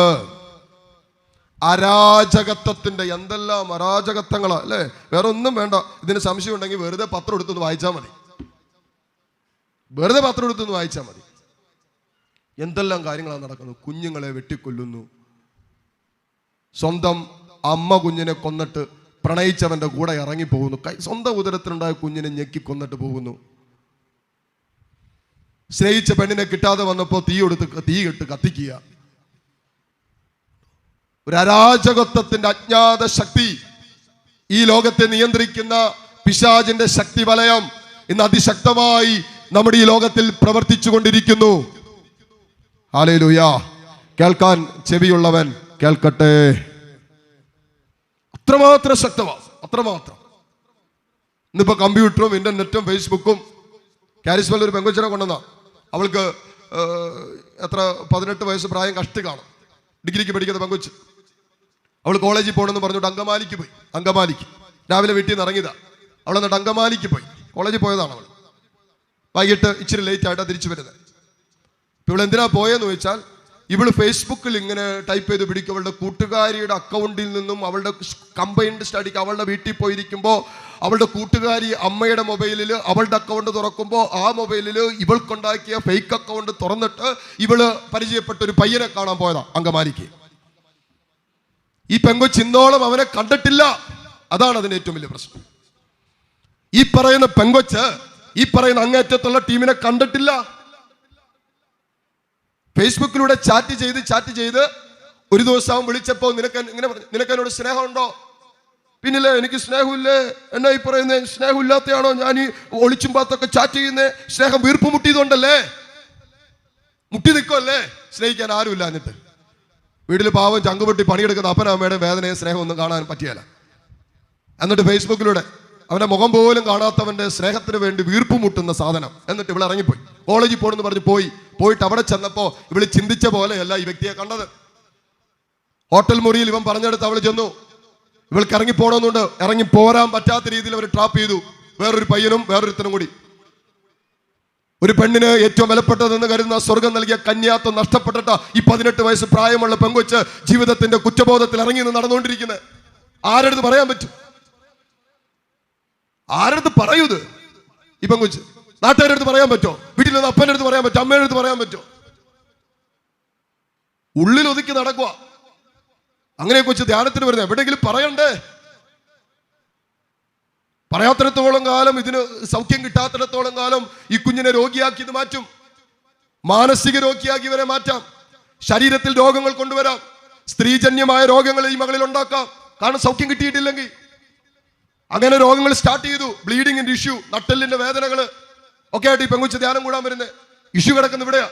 അരാജകത്വത്തിന്റെ എന്തെല്ലാം അരാജകത്വങ്ങളാ അല്ലേ. വേറെ ഒന്നും വേണ്ട. ഇതിന് സംശയം ഉണ്ടെങ്കിൽ വെറുതെ പത്രം എടുത്തൊന്ന് വായിച്ചാൽ മതി. എന്തെല്ലാം കാര്യങ്ങളാണ് നടക്കുന്നത്. കുഞ്ഞുങ്ങളെ വെട്ടിക്കൊല്ലുന്നു, സ്വന്തം അമ്മ കുഞ്ഞിനെ കൊന്നിട്ട് പ്രണയിച്ചവന്റെ കൂടെ ഇറങ്ങിപ്പോകുന്നു, സ്വന്തം ഉദരത്തിലുണ്ടായ കുഞ്ഞിനെ ഞെക്കി കൊന്നിട്ട് പോകുന്നു, സ്നേഹിച്ച പെണ്ണിനെ കിട്ടാതെ വന്നപ്പോൾ തീ കെട്ട് കത്തിക്കുക. ഒരു അരാജകത്വത്തിന്റെ അജ്ഞാത ശക്തി ഈ ലോകത്തെ നിയന്ത്രിക്കുന്ന പിശാചിന്റെ ശക്തി വലയം ഇന്ന് അതിശക്തമായി നമ്മുടെ ഈ ലോകത്തിൽ പ്രവർത്തിച്ചു കൊണ്ടിരിക്കുന്നു. ഹല്ലേലൂയ. കേൾക്കാൻ ചെവിയുള്ളവൻ കേൾക്കട്ടെ. അത്രമാത്രം ശക്തമാണ്, അത്രമാത്രം. ഇന്നിപ്പോ കമ്പ്യൂട്ടറും ഇന്റർനെറ്റും ഫേസ്ബുക്കും. കാരിസ്മയിൽ ഒരു പെങ്കൊച്ചിനെ കൊണ്ടുവന്ന, അവൾക്ക് എത്ര 18 വയസ്സ് പ്രായം കഷ്ടി കാണും, ഡിഗ്രിക്ക് പഠിക്കുന്ന പെങ്കൊച്ച്. അവൾ കോളേജിൽ പോകണമെന്ന് പറഞ്ഞിട്ട് അങ്കമാലിക്ക് പോയി. അങ്കമാലിക്ക് രാവിലെ വീട്ടിൽ നിന്ന് ഇറങ്ങിയതാ. അവൾ എന്നിട്ട് അങ്കമാലിക്ക് പോയി, കോളേജിൽ പോയതാണ് അവൾ. വൈകിട്ട് ഇച്ചിരി ലേറ്റ് ആയിട്ടാണ് തിരിച്ചു വരുന്നത്. ഇവൾ എന്തിനാ പോയെന്ന് ചോദിച്ചാൽ, ഇവള് ഫേസ്ബുക്കിൽ ഇങ്ങനെ ടൈപ്പ് ചെയ്ത് പിടിക്കും. അവളുടെ കൂട്ടുകാരിയുടെ അക്കൗണ്ടിൽ നിന്നും അവളുടെ കമ്പൈൻഡ് സ്റ്റഡിക്ക് അവളുടെ വീട്ടിൽ പോയിരിക്കുമ്പോൾ അവളുടെ കൂട്ടുകാരി അമ്മയുടെ മൊബൈലിൽ അവളുടെ അക്കൗണ്ട് തുറക്കുമ്പോൾ ആ മൊബൈലിൽ ഇവൾക്കുണ്ടാക്കിയ ഫേക്ക് അക്കൗണ്ട് തുറന്നിട്ട് ഇവള് പരിചയപ്പെട്ട ഒരു പയ്യനെ കാണാൻ പോയതാ അങ്കമാലിക്ക്. ഈ പെങ്കൊച്ച് ഇന്നോളം അവനെ കണ്ടിട്ടില്ല. അതാണ് അതിന്റെ ഏറ്റവും വലിയ പ്രശ്നം. ഈ പറയുന്ന പെങ്കൊച്ച് ഈ പറയുന്ന അങ്ങേറ്റത്തുള്ള ടീമിനെ കണ്ടിട്ടില്ല. ഫേസ്ബുക്കിലൂടെ ചാറ്റ് ചെയ്ത് ഒരു ദിവസം വിളിച്ചപ്പോ, നിനക്ക് എന്നോട് സ്നേഹമുണ്ടോ? പിന്നില്ലേ, എനിക്ക് സ്നേഹമില്ലേ. എന്നാ ഈ പറയുന്നത്? സ്നേഹമില്ലാത്തയാണോ ഞാൻ ഈ ഒളിച്ചും പാത്തൊക്കെ ചാറ്റ് ചെയ്യുന്നേ? സ്നേഹം വീർപ്പ് മുട്ടിയതുകൊണ്ടല്ലേ? മുട്ടി നിൽക്കുമല്ലേ? സ്നേഹിക്കാൻ ആരുമില്ല. എന്നിട്ട് വീട്ടിൽ പാവം ചങ്കുപൊട്ടി പണിയെടുക്കുന്ന അപ്പനമ്മയുടെ വേദനയെ സ്നേഹം ഒന്നും കാണാൻ പറ്റിയല്ല. എന്നിട്ട് ഫേസ്ബുക്കിലൂടെ അവന്റെ മുഖം പോലും കാണാത്തവന്റെ സ്നേഹത്തിന് വേണ്ടി വീർപ്പ് മുട്ടുന്ന സാധനം. എന്നിട്ട് ഇവിടെ ഇറങ്ങിപ്പോയി. കോളേജിൽ പോകണമെന്ന് പറഞ്ഞ് പോയിട്ട് അവിടെ ചെന്നപ്പോ ഇവള് ചിന്തിച്ച പോലെയല്ല ഈ വ്യക്തിയെ കണ്ടത്. ഹോട്ടൽ മുറിയിൽ ഇവൻ പറഞ്ഞെടുത്ത് അവൾ ചെന്നു. ഇവൾക്ക് ഇറങ്ങിപ്പോണമെന്നുണ്ട്. ഇറങ്ങി പോരാൻ പറ്റാത്ത രീതിയിൽ അവർ ട്രാപ്പ് ചെയ്തു. വേറൊരു പയ്യനും വേറൊരുത്തനും കൂടി. ഒരു പെണ്ണിന് ഏറ്റവും വിലപ്പെട്ടതെന്ന് കരുതുന്ന സ്വർഗം നൽകിയ കന്യാത്വം നഷ്ടപ്പെട്ടിട്ട് ഈ 18 വയസ്സ് പ്രായമുള്ള പെങ്കൊച്ച് ജീവിതത്തിന്റെ കുറ്റബോധത്തിൽ ഇറങ്ങി നിന്ന് നടന്നുകൊണ്ടിരിക്കുന്നത്. ആരടുത്ത് പറയാൻ പറ്റും? ആരടുത്ത് പറയൂത്? ഈ പെങ്കൊച്ച് നാട്ടുകാരുടെ അടുത്ത് പറയാൻ പറ്റോ? വീട്ടിൽ നിന്ന് അപ്പൻ്റെ അടുത്ത് പറയാൻ പറ്റോ? അമ്മയുടെ അടുത്ത് പറയാൻ പറ്റോ? ഉള്ളിൽ ഒതുക്കി നടക്കുക. അങ്ങനെ കൊച്ച് ധ്യാനത്തിന് വരുന്നത് എവിടെയെങ്കിലും പറയണ്ടേ? പറയാത്തിടത്തോളം കാലം, ഇതിന് സൗഖ്യം കിട്ടാത്തിടത്തോളം കാലം ഈ കുഞ്ഞിനെ രോഗിയാക്കി ഇത് മാറ്റും. മാനസിക രോഗിയാക്കി ഇവരെ മാറ്റാം. ശരീരത്തിൽ രോഗങ്ങൾ കൊണ്ടുവരാം. സ്ത്രീജന്യമായ രോഗങ്ങൾ ഈ മകളിൽ ഉണ്ടാക്കാം. കാരണം സൗഖ്യം കിട്ടിയിട്ടില്ലെങ്കിൽ. അങ്ങനെ രോഗങ്ങൾ സ്റ്റാർട്ട് ചെയ്തു. ബ്ലീഡിങ്ങിന്റെ ഇഷ്യൂ, നട്ടെല്ലിന്റെ വേദനകള് ഒക്കെ ആയിട്ട് ഈ പെങ്കുച്ച് ധ്യാനം കൂടാൻ വരുന്നത്. ഇഷ്യൂ കിടക്കുന്ന ഇവിടെയാ.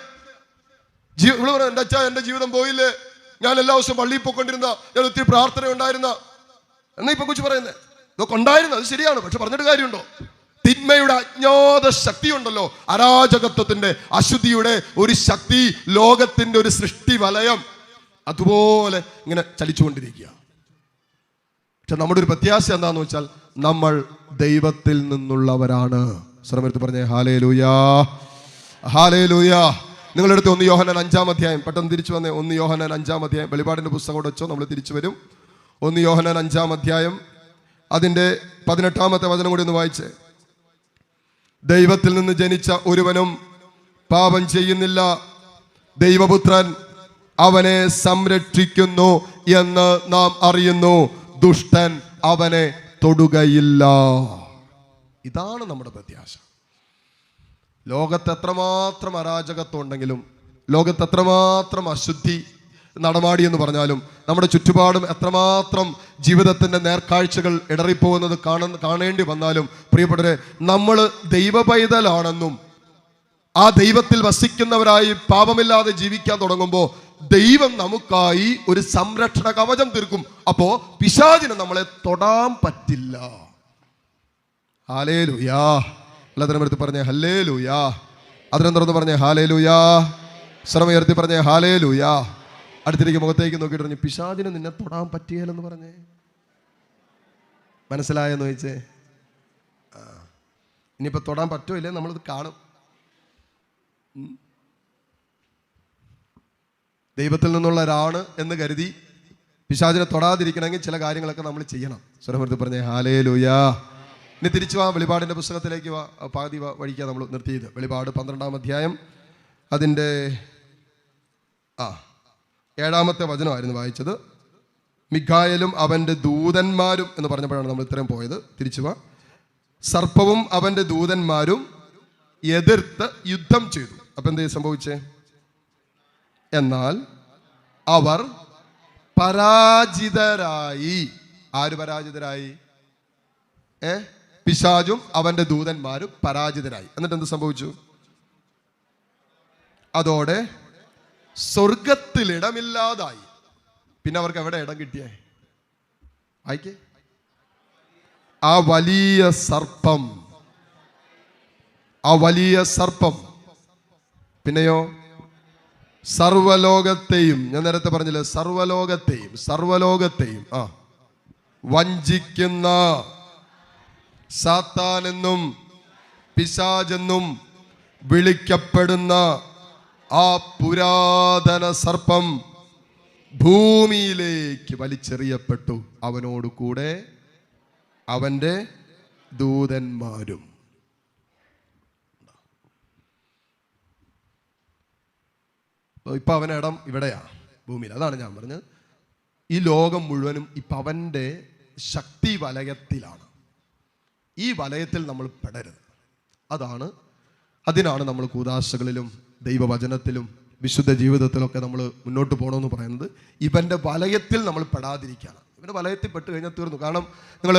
ഇവിടെ പറയാം, എൻ്റെ അച്ഛാ എൻ്റെ ജീവിതം പോയില്ലേ, ഞാൻ എല്ലാ ദിവസവും പള്ളിയിൽ പോയിക്കൊണ്ടിരുന്ന, ഞാൻ ഒത്തിരി പ്രാർത്ഥന ഉണ്ടായിരുന്ന എന്നാ ഈ പെങ്കുച്ച് പറയുന്നത്. ഇതൊക്കെ ഉണ്ടായിരുന്നു, അത് ശരിയാണ്. പക്ഷെ പറഞ്ഞിട്ട് കാര്യമുണ്ടോ? തിന്മയുടെ അജ്ഞാത ശക്തി ഉണ്ടല്ലോ, അരാജകത്വത്തിന്റെ അശുദ്ധിയുടെ ഒരു ശക്തി, ലോകത്തിന്റെ ഒരു സൃഷ്ടി വലയം അതുപോലെ ഇങ്ങനെ ചലിച്ചുകൊണ്ടിരിക്കുക. പക്ഷെ നമ്മുടെ ഒരു പ്രത്യാശ എന്താന്ന് വെച്ചാൽ, നമ്മൾ ദൈവത്തിൽ നിന്നുള്ളവരാണ്. ശ്രമത്തിൽ പറഞ്ഞേ ഹല്ലേലൂയാ, ഹല്ലേലൂയാ. നിങ്ങളെടുത്ത് 1 യോഹന്നാൻ 5-ാം അധ്യായം, പെട്ടെന്ന് തിരിച്ചു വന്നേ. 1 യോഹന്നാൻ 5-ാം അധ്യായം, വെളിപാടിന്റെ പുസ്തകം കൂടെ വെച്ചോ, നമ്മൾ തിരിച്ചു വരും. 1 യോഹന്നാൻ 5-ാം അധ്യായം അതിന്റെ 18-ാമത്തെ വചനം കൂടി ഒന്ന് വായിച്ചേ. ദൈവത്തിൽ നിന്ന് ജനിച്ച ഒരുവനും പാപം ചെയ്യുന്നില്ല, ദൈവപുത്രൻ അവനെ സംരക്ഷിക്കുന്നു എന്ന് നാം അറിയുന്നു, ദുഷ്ടൻ അവനെ തൊടുകയില്ല. ഇതാണ് നമ്മുടെ പ്രത്യാശ. ലോകത്ത് എത്രമാത്രം അരാജകത്വം ഉണ്ടെങ്കിലും, ലോകത്ത് എത്രമാത്രം അശുദ്ധി നടമാടി എന്ന് പറഞ്ഞാലും, നമ്മുടെ ചുറ്റുപാടും എത്രമാത്രം ജീവിതത്തിന്റെ നേർക്കാഴ്ചകൾ ഇടറിപ്പോകുന്നത് കാണേണ്ടി വന്നാലും, പ്രിയപ്പെട്ടവരെ, നമ്മൾ ദൈവ പൈതലാണെന്നും ആ ദൈവത്തിൽ വസിക്കുന്നവരായി പാപമില്ലാതെ ജീവിക്കാൻ തുടങ്ങുമ്പോൾ ദൈവം നമുക്കായി ഒരു സംരക്ഷണ കവചം തീർക്കും. അപ്പോ പിശാചിന് നമ്മളെ തൊടാൻ പറ്റില്ല. ഹല്ലേലൂയാ. എല്ലാത്തിനും എടുത്ത് പറഞ്ഞേ ഹല്ലേലൂയാ. അതിനെ തുറന്ന് പറഞ്ഞേ ഹല്ലേലൂയാ. ശ്രമയർത്തി പറഞ്ഞേ ഹല്ലേലൂയാ. അടുത്തിരിക്കും മുഖത്തേക്ക് നോക്കിയിട്ട് പറഞ്ഞു, പിശാചിന് നിന്നെ തൊടാൻ പറ്റിയാലെന്ന് പറഞ്ഞേ. മനസ്സിലായെന്ന് ചോദിച്ചേ. ഇനിയിപ്പോൾ തൊടാൻ പറ്റുമോ ഇല്ലേ നമ്മളിത് കാണും. ദൈവത്തിൽ നിന്നുള്ള ഒരാണ് എന്ന് കരുതി പിശാചിനെ തൊടാതിരിക്കണമെങ്കിൽ ചില കാര്യങ്ങളൊക്കെ നമ്മൾ ചെയ്യണം. സ്വരമെടുത്ത് പറഞ്ഞേ ഹല്ലേലൂയാ. ഇനി തിരിച്ചു വാ, വെളിപാടിൻ്റെ പുസ്തകത്തിലേക്ക് വാ. പാതി വഴിക്കാണ് നമ്മൾ നിർത്തിയത്. വെളിപാട് 12-ാം അധ്യായം അതിൻ്റെ 7-ാമത്തെ വചനമായിരുന്നു വായിച്ചത്. മിഖായേലും അവൻ്റെ ദൂതന്മാരും എന്ന് പറഞ്ഞപ്പോഴാണ് നമ്മൾ ഇത്രയും പോയത്. തിരിച്ചു വാ. സർപ്പവും അവൻ്റെ ദൂതന്മാരും എതിർത്ത് യുദ്ധം ചെയ്തു. അപ്പം എന്തേ സംഭവിച്ചേ? എന്നാൽ അവർ പരാജിതരായി. ആര് പരാജിതരായി? പിശാചും അവന്റെ ദൂതന്മാരും പരാജിതരായി. എന്നിട്ട് എന്ത് സംഭവിച്ചു? അതോടെ സ്വർഗത്തിൽ ഇടമില്ലാതായി. പിന്നെ അവർക്ക് എവിടെ ഇടം കിട്ടിയേ? ആയിക്കേ, ആ വലിയ സർപ്പം പിന്നെയോ സർവലോകത്തെയും, ഞാൻ നേരത്തെ പറഞ്ഞില്ലേ, സർവലോകത്തെയും വഞ്ചിക്കുന്ന സാത്താനെന്നും പിശാചെന്നും വിളിക്കപ്പെടുന്ന ആ പുരാതന സർപ്പം ഭൂമിയിലേക്ക് വലിച്ചെറിയപ്പെട്ടു, അവനോട് കൂടെ അവന്റെ ദൂതന്മാരും. ഇപ്പൊ അവന്റെ ഇടം ഇവിടെയാ, ഭൂമിയിൽ. അതാണ് ഞാൻ പറഞ്ഞത്, ഈ ലോകം മുഴുവനും ഇപ്പൊ അവന്റെ ശക്തി വലയത്തിലാണ്. ഈ വലയത്തിൽ നമ്മൾ പെടരുത്. അതിനാണ് നമ്മൾ കൂദാശകളിലും ദൈവവചനത്തിലും വിശുദ്ധ ജീവിതത്തിലൊക്കെ നമ്മൾ മുന്നോട്ട് പോകണമെന്ന് പറയുന്നത്. ഇവന്റെ വലയത്തിൽ നമ്മൾ പെടാതിരിക്കുകയാണ്. ഇവന്റെ വലയത്തിൽ പെട്ട് കഴിഞ്ഞാൽ തീർന്നു. കാരണം നിങ്ങൾ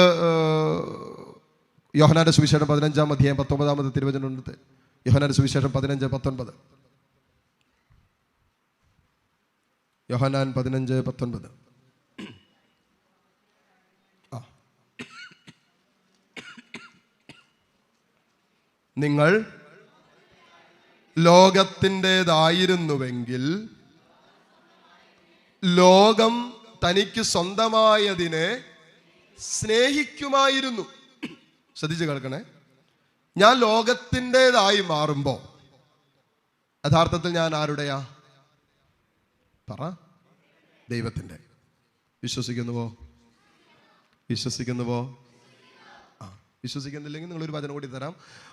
യോഹന്നാന്റെ സുവിശേഷം 15-ാം അധ്യായം 19-ാമത്തെ തിരുവചനമുണ്ട്. യോഹന്നാന്റെ സുവിശേഷം 15:19. യോഹന്നാൻ 15:19. നിങ്ങൾ ലോകത്തിൻ്റെതായിരുന്നുവെങ്കിൽ ലോകം തനിക്ക് സ്വന്തമായതിനെ സ്നേഹിക്കുമായിരുന്നു. ശ്രദ്ധിച്ച് കേൾക്കണേ. ഞാൻ ലോകത്തിൻ്റെതായി മാറുമ്പോൾ യഥാർത്ഥത്തിൽ ഞാൻ ആരുടെയാ? പറ. ദൈവത്തിൻ്റെ. വിശ്വസിക്കുന്നുവോ? വിശ്വസിക്കുന്നില്ലെങ്കിൽ നിങ്ങളൊരു വചനം കൂടി തരാം.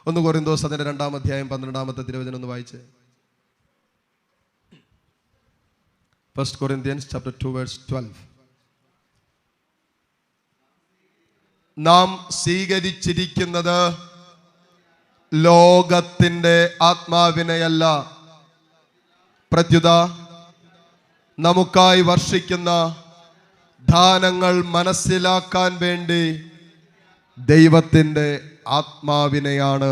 1 കൊരിന്തോസ് 2-ാം അധ്യായം 12-ാമത്തെ തിരുവചനം ഒന്ന് വായിച്ച്. 1 Corinthians chapter 2 verse 12. നാം സ്വീകരിച്ചിരിക്കുന്നത് ലോകത്തിൻ്റെ ആത്മാവിനെയല്ല, പ്രത്യുത നമുക്കായി വർഷിക്കുന്ന ദാനങ്ങൾ മനസ്സിലാക്കാൻ വേണ്ടി ദൈവത്തിൻ്റെ ആത്മാവിനെയാണ്.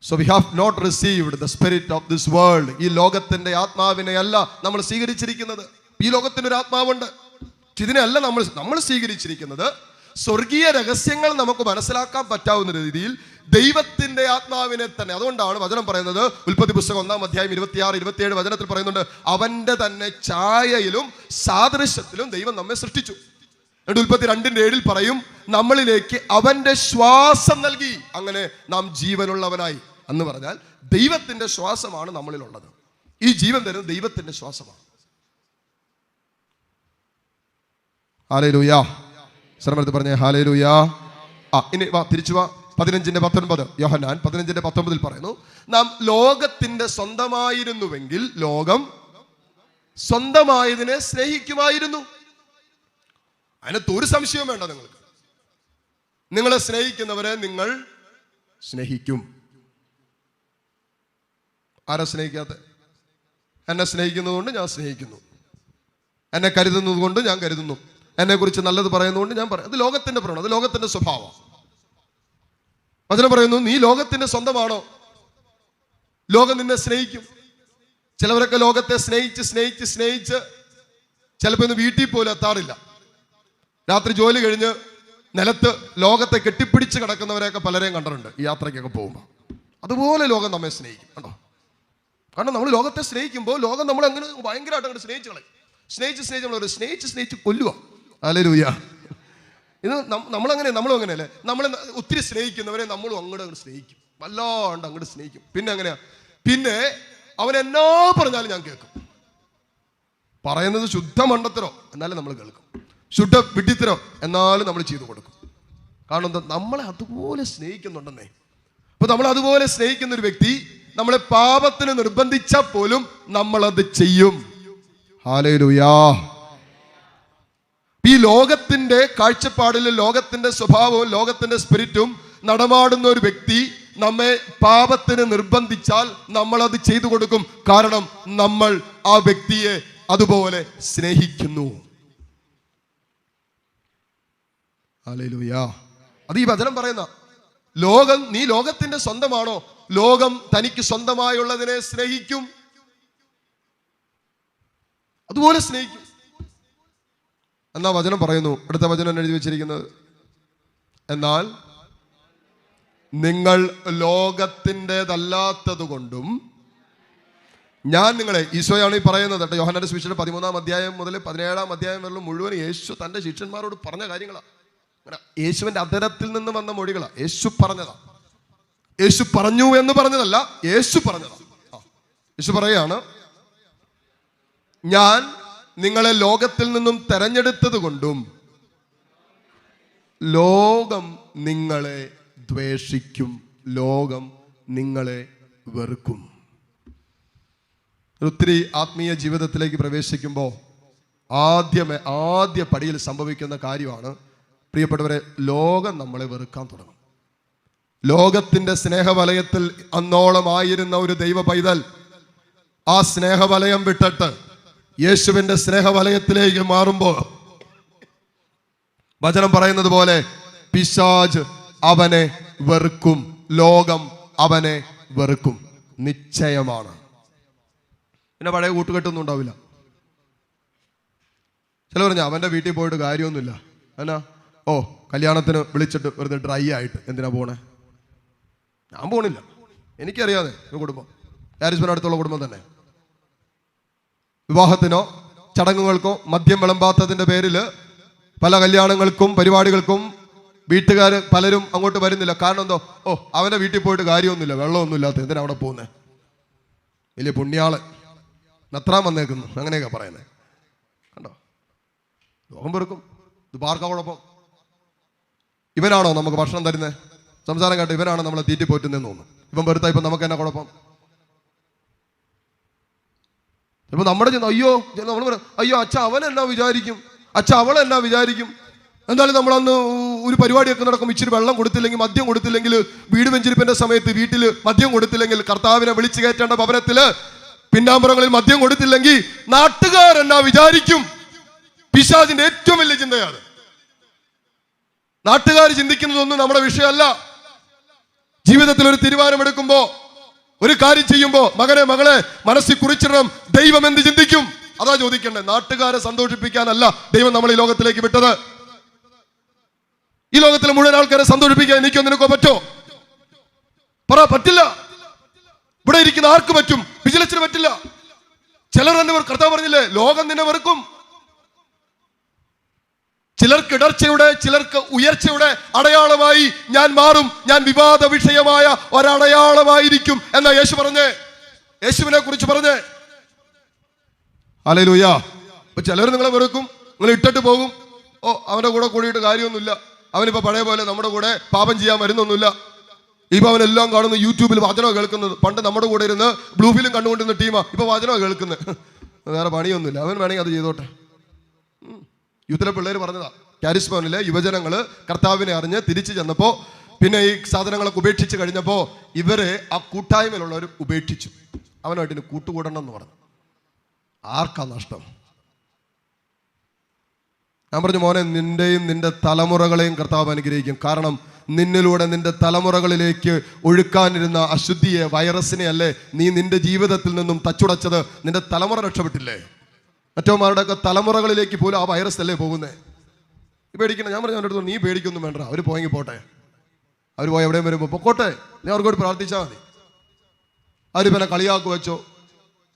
So we have not received the spirit of this world. ഈ ലോകത്തിന്റെ ആത്മാവിനെയല്ല നമ്മൾ സ്വീകരിച്ചിരിക്കുന്നത്. ഈ ലോകത്തിനൊരു ആത്മാവുണ്ട്. ഇതിനെയല്ല നമ്മൾ സ്വീകരിച്ചിരിക്കുന്നത്. സ്വർഗീയ രഹസ്യങ്ങൾ നമുക്ക് മനസ്സിലാക്കാൻ പറ്റാവുന്ന രീതിയിൽ ദൈവത്തിന്റെ ആത്മാവിനെ തന്നെ. അതുകൊണ്ടാണ് വചനം പറയുന്നത്, ഉൽപ്പത്തി പുസ്തകം 1-ാം അധ്യായം 26-27 വചനത്തിൽ പറയുന്നുണ്ട്, അവന്റെ തന്നെ ഛായയിലും സാദൃശ്യത്തിലും ദൈവം നമ്മെ സൃഷ്ടിച്ചു. ഉൽപ്പത്തി 2:7 പറയും, നമ്മളിലേക്ക് അവന്റെ ശ്വാസം നൽകി, അങ്ങനെ നാം ജീവനുള്ളവനായി. എന്ന് പറഞ്ഞാൽ ദൈവത്തിന്റെ ശ്വാസമാണ് നമ്മളിലുള്ളത്. ഈ ജീവൻ തരുന്നത് ദൈവത്തിന്റെ ശ്വാസമാണ്. ഹല്ലേലൂയ. ശ്രമത്തിൽ പറഞ്ഞേ ഹല്ലേലൂയ. ഇനി തിരിച്ചു വാ. 15:19 യോഹന്നാൻ 15:19 പറയുന്നു, നാം ലോകത്തിന്റെ സ്വന്തമായിരുന്നുവെങ്കിൽ ലോകം സ്വന്തമായതിനെ സ്നേഹിക്കുമായിരുന്നു. അതിനകത്ത് ഒരു സംശയവും വേണ്ട. നിങ്ങളെ സ്നേഹിക്കുന്നവരെ നിങ്ങൾ സ്നേഹിക്കും. ആരാ സ്നേഹിക്കാത്ത? എന്നെ സ്നേഹിക്കുന്നത് കൊണ്ട് ഞാൻ സ്നേഹിക്കുന്നു, എന്നെ കരുതുന്നത് കൊണ്ട് ഞാൻ കരുതുന്നു, എന്നെ കുറിച്ച് നല്ലത് പറയുന്നതുകൊണ്ട് ഞാൻ പറയും. അത് ലോകത്തിന്റെ പ്രവണത, അത് ലോകത്തിന്റെ സ്വഭാവം. വചനം പറയുന്നു, നീ ലോകത്തിന്റെ സ്വന്തമാണോ? ലോകം നിന്നെ സ്നേഹിക്കും. ചിലവരൊക്കെ ലോകത്തെ സ്നേഹിച്ച് ചിലപ്പോൾ ഇന്ന് വീട്ടിൽ പോലും എത്താറില്ല. രാത്രി ജോലി കഴിഞ്ഞ് നിലത്ത് ലോകത്തെ കെട്ടിപ്പിടിച്ച് കിടക്കുന്നവരെയൊക്കെ പലരെയും കണ്ടിട്ടുണ്ട് ഈ യാത്രയ്ക്കൊക്കെ പോകുമ്പോൾ. അതുപോലെ ലോകം നമ്മെ സ്നേഹിക്കും കണ്ടോ. കാരണം നമ്മൾ ലോകത്തെ സ്നേഹിക്കുമ്പോൾ ലോകം നമ്മൾ അങ്ങനെ ഭയങ്കരമായിട്ട് അങ്ങോട്ട് സ്നേഹിച്ച് സ്നേഹിച്ച് കൊല്ലുക. ഹല്ലേലൂയ. ഇത് നമ്മളും അങ്ങനെയല്ലേ, നമ്മളെ ഒത്തിരി സ്നേഹിക്കുന്നവരെ നമ്മളും അങ്ങോട്ട് സ്നേഹിക്കും, വല്ലാണ്ട് അങ്ങോട്ട് സ്നേഹിക്കും. പിന്നെ എങ്ങനെയാ? പിന്നെ അവൻ എന്നാ പറഞ്ഞാലും ഞാൻ കേൾക്കും. പറയുന്നത് ശുദ്ധ മണ്ടത്തരോ എന്നാലും നമ്മൾ കേൾക്കും, ശുദ്ധ വിഡ്ഢിത്തരോ എന്നാലും നമ്മൾ ചെയ്തു കൊടുക്കും. കാരണം എന്താ? നമ്മളെ അതുപോലെ സ്നേഹിക്കുന്നുണ്ടെന്നേ. അപ്പൊ നമ്മൾ അതുപോലെ സ്നേഹിക്കുന്ന ഒരു വ്യക്തി നമ്മളെ പാപത്തിന് നിർബന്ധിച്ചാൽ പോലും നമ്മളത് ചെയ്യും. ഹല്ലേലൂയാ. ഈ ലോകത്തിന്റെ കാഴ്ചപ്പാടിലും ലോകത്തിന്റെ സ്വഭാവവും ലോകത്തിന്റെ സ്പിരിറ്റും നടമാടുന്ന ഒരു വ്യക്തി നമ്മെ പാപത്തിന് നിർബന്ധിച്ചാൽ നമ്മളത് ചെയ്തു കൊടുക്കും. കാരണം നമ്മൾ ആ വ്യക്തിയെ അതുപോലെ സ്നേഹിക്കുന്നു. ഹല്ലേലൂയാ. അത് ഈ വചനം പറയുന്ന. ലോകം, നീ ലോകത്തിന്റെ സ്വന്തമാണോ? ലോകം തനിക്ക് സ്വന്തമായുള്ളതിനെ സ്നേഹിക്കും, അതുപോലെ സ്നേഹിക്കും എന്നാ വചനം പറയുന്നു. അടുത്ത വചനം എഴുതി വെച്ചിരിക്കുന്നത്, എന്നാൽ നിങ്ങൾ ലോകത്തിൻ്റെതല്ലാത്തത് കൊണ്ടും ഞാൻ നിങ്ങളെ, ഈശോയാണ് ഈ പറയുന്നത് കേട്ടോ. യോഹന്നാന്റെ സുവിശേഷം 13-ാം അധ്യായം മുതൽ 17-ാം അധ്യായം വരെ മുഴുവൻ യേശു തൻ്റെ ശിഷ്യന്മാരോട് പറഞ്ഞ കാര്യങ്ങളാണ്. അങ്ങനെ യേശുവിൻ്റെ അധരത്തിൽ നിന്ന് വന്ന മൊഴികളാണ്. യേശു പറഞ്ഞതാ. യേശു പറഞ്ഞു എന്ന് പറഞ്ഞതല്ല, യേശു പറഞ്ഞതാ. യേശു പറയാണ്, ഞാൻ നിങ്ങളെ ലോകത്തിൽ നിന്നും തെരഞ്ഞെടുത്തത് കൊണ്ടും ലോകം നിങ്ങളെ ദ്വേഷിക്കും, ലോകം നിങ്ങളെ വെറുക്കും. ഒത്തിരി ആത്മീയ ജീവിതത്തിലേക്ക് പ്രവേശിക്കുമ്പോൾ ആദ്യ പടിയിൽ സംഭവിക്കുന്ന കാര്യമാണ്, പ്രിയപ്പെട്ടവരെ, ലോകം നമ്മളെ വെറുക്കാൻ തുടങ്ങും. ലോകത്തിൻ്റെ സ്നേഹവലയത്തിൽ അന്നോളമായിരുന്ന ഒരു ദൈവ പൈതൽ ആ സ്നേഹവലയം വിട്ടിട്ട് യേശുവിൻ്റെ സ്നേഹവലയത്തിലേക്ക് മാറുമ്പോൾ വചനം പറയുന്നത് പോലെ പിശാച് അവനെ വെറുക്കും, ലോകം അവനെ വെറുക്കും, നിശ്ചയമാണ്. പിന്നെ പഴയ കൂട്ടുകെട്ടൊന്നും ഉണ്ടാവില്ല. ചില പറഞ്ഞ അവൻ്റെ വീട്ടിൽ പോയിട്ട് കാര്യമൊന്നുമില്ല, എന്നാ കല്യാണത്തിന് വിളിച്ചിട്ട് വെറുതെ ഡ്രൈ ആയിട്ട് എന്തിനാ പോണേ? ഞാൻ പോണില്ല, എനിക്കറിയാതെ ഒരു കുടുംബം, ഹാരിസ്ബർഗ് അടുത്തുള്ള കുടുംബം തന്നെ, വിവാഹത്തിനോ ചടങ്ങുകൾക്കോ മദ്യം വിളമ്പാത്തതിൻ്റെ പേരിൽ പല കല്യാണങ്ങൾക്കും പരിപാടികൾക്കും വീട്ടുകാർ പലരും അങ്ങോട്ട് വരുന്നില്ല. കാരണം എന്തോ, അവൻ്റെ വീട്ടിൽ പോയിട്ട് കാര്യമൊന്നുമില്ല, വെള്ളമൊന്നും ഇല്ലാത്ത എന്തിനാ അവിടെ പോകുന്നത്? വലിയ പുണ്യാള് നത്രാൻ വന്നേക്കുന്നു, അങ്ങനെയൊക്കെ പറയുന്നത് കണ്ടോ. ലോകം വെറുക്കും. ഇത് പാർക്കാ കുഴപ്പം? ഇവനാണോ നമുക്ക് ഭക്ഷണം തരുന്നത്? സംസാരം കേട്ടോ, ഇവനാണോ നമ്മളെ തീറ്റി പോറ്റുന്നതെന്ന് തോന്നുന്നു. ഇവൻ വെറുത്ത ഇപ്പം നമുക്ക് എന്നാ കുഴപ്പം? ചിലപ്പോൾ നമ്മുടെ നമ്മൾ പറയും, അയ്യോ അച്ഛ അവൻ എന്നാ വിചാരിക്കും, അച്ഛ അവളെന്നാ വിചാരിക്കും. എന്തായാലും നമ്മളന്ന് ഒരു പരിപാടിയൊക്കെ നടക്കും, ഇച്ചിരി വെള്ളം കൊടുത്തില്ലെങ്കിൽ, മദ്യം കൊടുത്തില്ലെങ്കിൽ, വീട് വെഞ്ചിരിപ്പിന്റെ സമയത്ത് വീട്ടിൽ മദ്യം കൊടുത്തില്ലെങ്കിൽ, കർത്താവിനെ വിളിച്ചു കയറ്റേണ്ട ഭവനത്തില് പിന്നാമ്പുറങ്ങളിൽ മദ്യം കൊടുത്തില്ലെങ്കിൽ നാട്ടുകാരെന്നാ വിചാരിക്കും? പിശാചിന്റെ ഏറ്റവും വലിയ ചിന്തയാണ്. നാട്ടുകാർ ചിന്തിക്കുന്നതൊന്നും നമ്മുടെ വിഷയമല്ല. ജീവിതത്തിൽ ഒരു തീരുമാനമെടുക്കുമ്പോ, ഒരു കാര്യം ചെയ്യുമ്പോ, മകനെ മകളെ മനസ്സിൽ കുറിച്ചിടണം, ദൈവം എന്ത് ചിന്തിക്കും? അതാ ചോദിക്കണ്ടേ. നാട്ടുകാരെ സന്തോഷിപ്പിക്കാനല്ല ദൈവം നമ്മൾ ഈ ലോകത്തിലേക്ക് വിട്ടത്. ഈ ലോകത്തിലെ മുഴുവൻ ആൾക്കാരെ സന്തോഷിപ്പിക്കാൻ എനിക്കോ നിനക്കോ പറ്റോ? പറ, പറ്റില്ല. ഇവിടെ ഇരിക്കുന്ന ആർക്ക് പറ്റും? വിജിലൻസിന് പറ്റില്ല. ചിലർ തന്നെ കർത്താവ് പറഞ്ഞില്ലേ, ലോകം നിന്നെ വെറുക്കും. ചിലർക്ക് ഇടർച്ചയുടെ, ചിലർക്ക് ഉയർച്ചയുടെ അടയാളമായി ഞാൻ മാറും, ഞാൻ വിവാദ വിഷയമായ ഒരടയാളമായിരിക്കും എന്നാ യേശു പറഞ്ഞേ, യേശുവിനെ കുറിച്ച് പറഞ്ഞേ. ഹല്ലേലൂയ. അപ്പൊ ചിലർ നിങ്ങളെ വെറുക്കും, നിങ്ങൾ ഇട്ടിട്ട് പോകും. അവന്റെ കൂടെ കൂടിയിട്ട് കാര്യമൊന്നുമില്ല, അവനിപ്പോ പഴയ പോലെ നമ്മുടെ കൂടെ പാപം ചെയ്യാൻ വരുന്നൊന്നുമില്ല. ഇപ്പൊ അവനെല്ലാം കാണുന്നു, യൂട്യൂബിൽ വചനം കേൾക്കുന്നത്. പണ്ട് നമ്മുടെ കൂടെ ഇരുന്ന് ബ്ലൂ ഫിലിം കണ്ടുകൊണ്ടിരുന്ന ടീമാ ഇപ്പൊ വചനം കേൾക്കുന്നത്. വേറെ പണിയൊന്നുമില്ല, അവൻ വേണമെങ്കിൽ അത് ചെയ്തോട്ടെ. യൂത്തിലെ പിള്ളേർ പറഞ്ഞതാ, കാരിസ്മോനിലെ യുവജനങ്ങള് കർത്താവിനെ അറിഞ്ഞ് തിരിച്ചു ചെന്നപ്പോ, പിന്നെ ഈ സാധനങ്ങളൊക്കെ ഉപേക്ഷിച്ച് കഴിഞ്ഞപ്പോ ഇവരെ ആ കൂട്ടായ്മയിലുള്ളവർ ഉപേക്ഷിച്ചു. അവനായിട്ട് ഇനി കൂട്ടുകൂടണം എന്ന് പറഞ്ഞു. ആർക്കാ നഷ്ടം? ഞാൻ പറഞ്ഞു, മോനെ, നിന്റെയും നിന്റെ തലമുറകളെയും കർത്താവ് അനുഗ്രഹിക്കും. കാരണം നിന്നിലൂടെ നിന്റെ തലമുറകളിലേക്ക് ഒഴുക്കാനിരുന്ന അശുദ്ധിയെ, വൈറസിനെ അല്ലേ നീ നിന്റെ ജീവിതത്തിൽ നിന്നും തച്ചുടച്ചത്? നിന്റെ തലമുറ രക്ഷപ്പെട്ടില്ലേ? മറ്റോമാരുടെയൊക്കെ തലമുറകളിലേക്ക് പോലും ആ വൈറസ് അല്ലേ പോകുന്നേ. പേടിക്കണം. ഞാൻ പറഞ്ഞു, അവൻ്റെ അടുത്ത് നീ പേടിക്കൊന്നും വേണ്ട, അവർ പോയെങ്കിൽ പോട്ടെ, അവർ പോയി എവിടെയും വരുമ്പോൾ പൊക്കോട്ടെ, നീ അവർക്കോട്ട് പ്രാർത്ഥിച്ചാൽ മതി. അവർ പിന്നെ കളിയാക്കുക വെച്ചോ,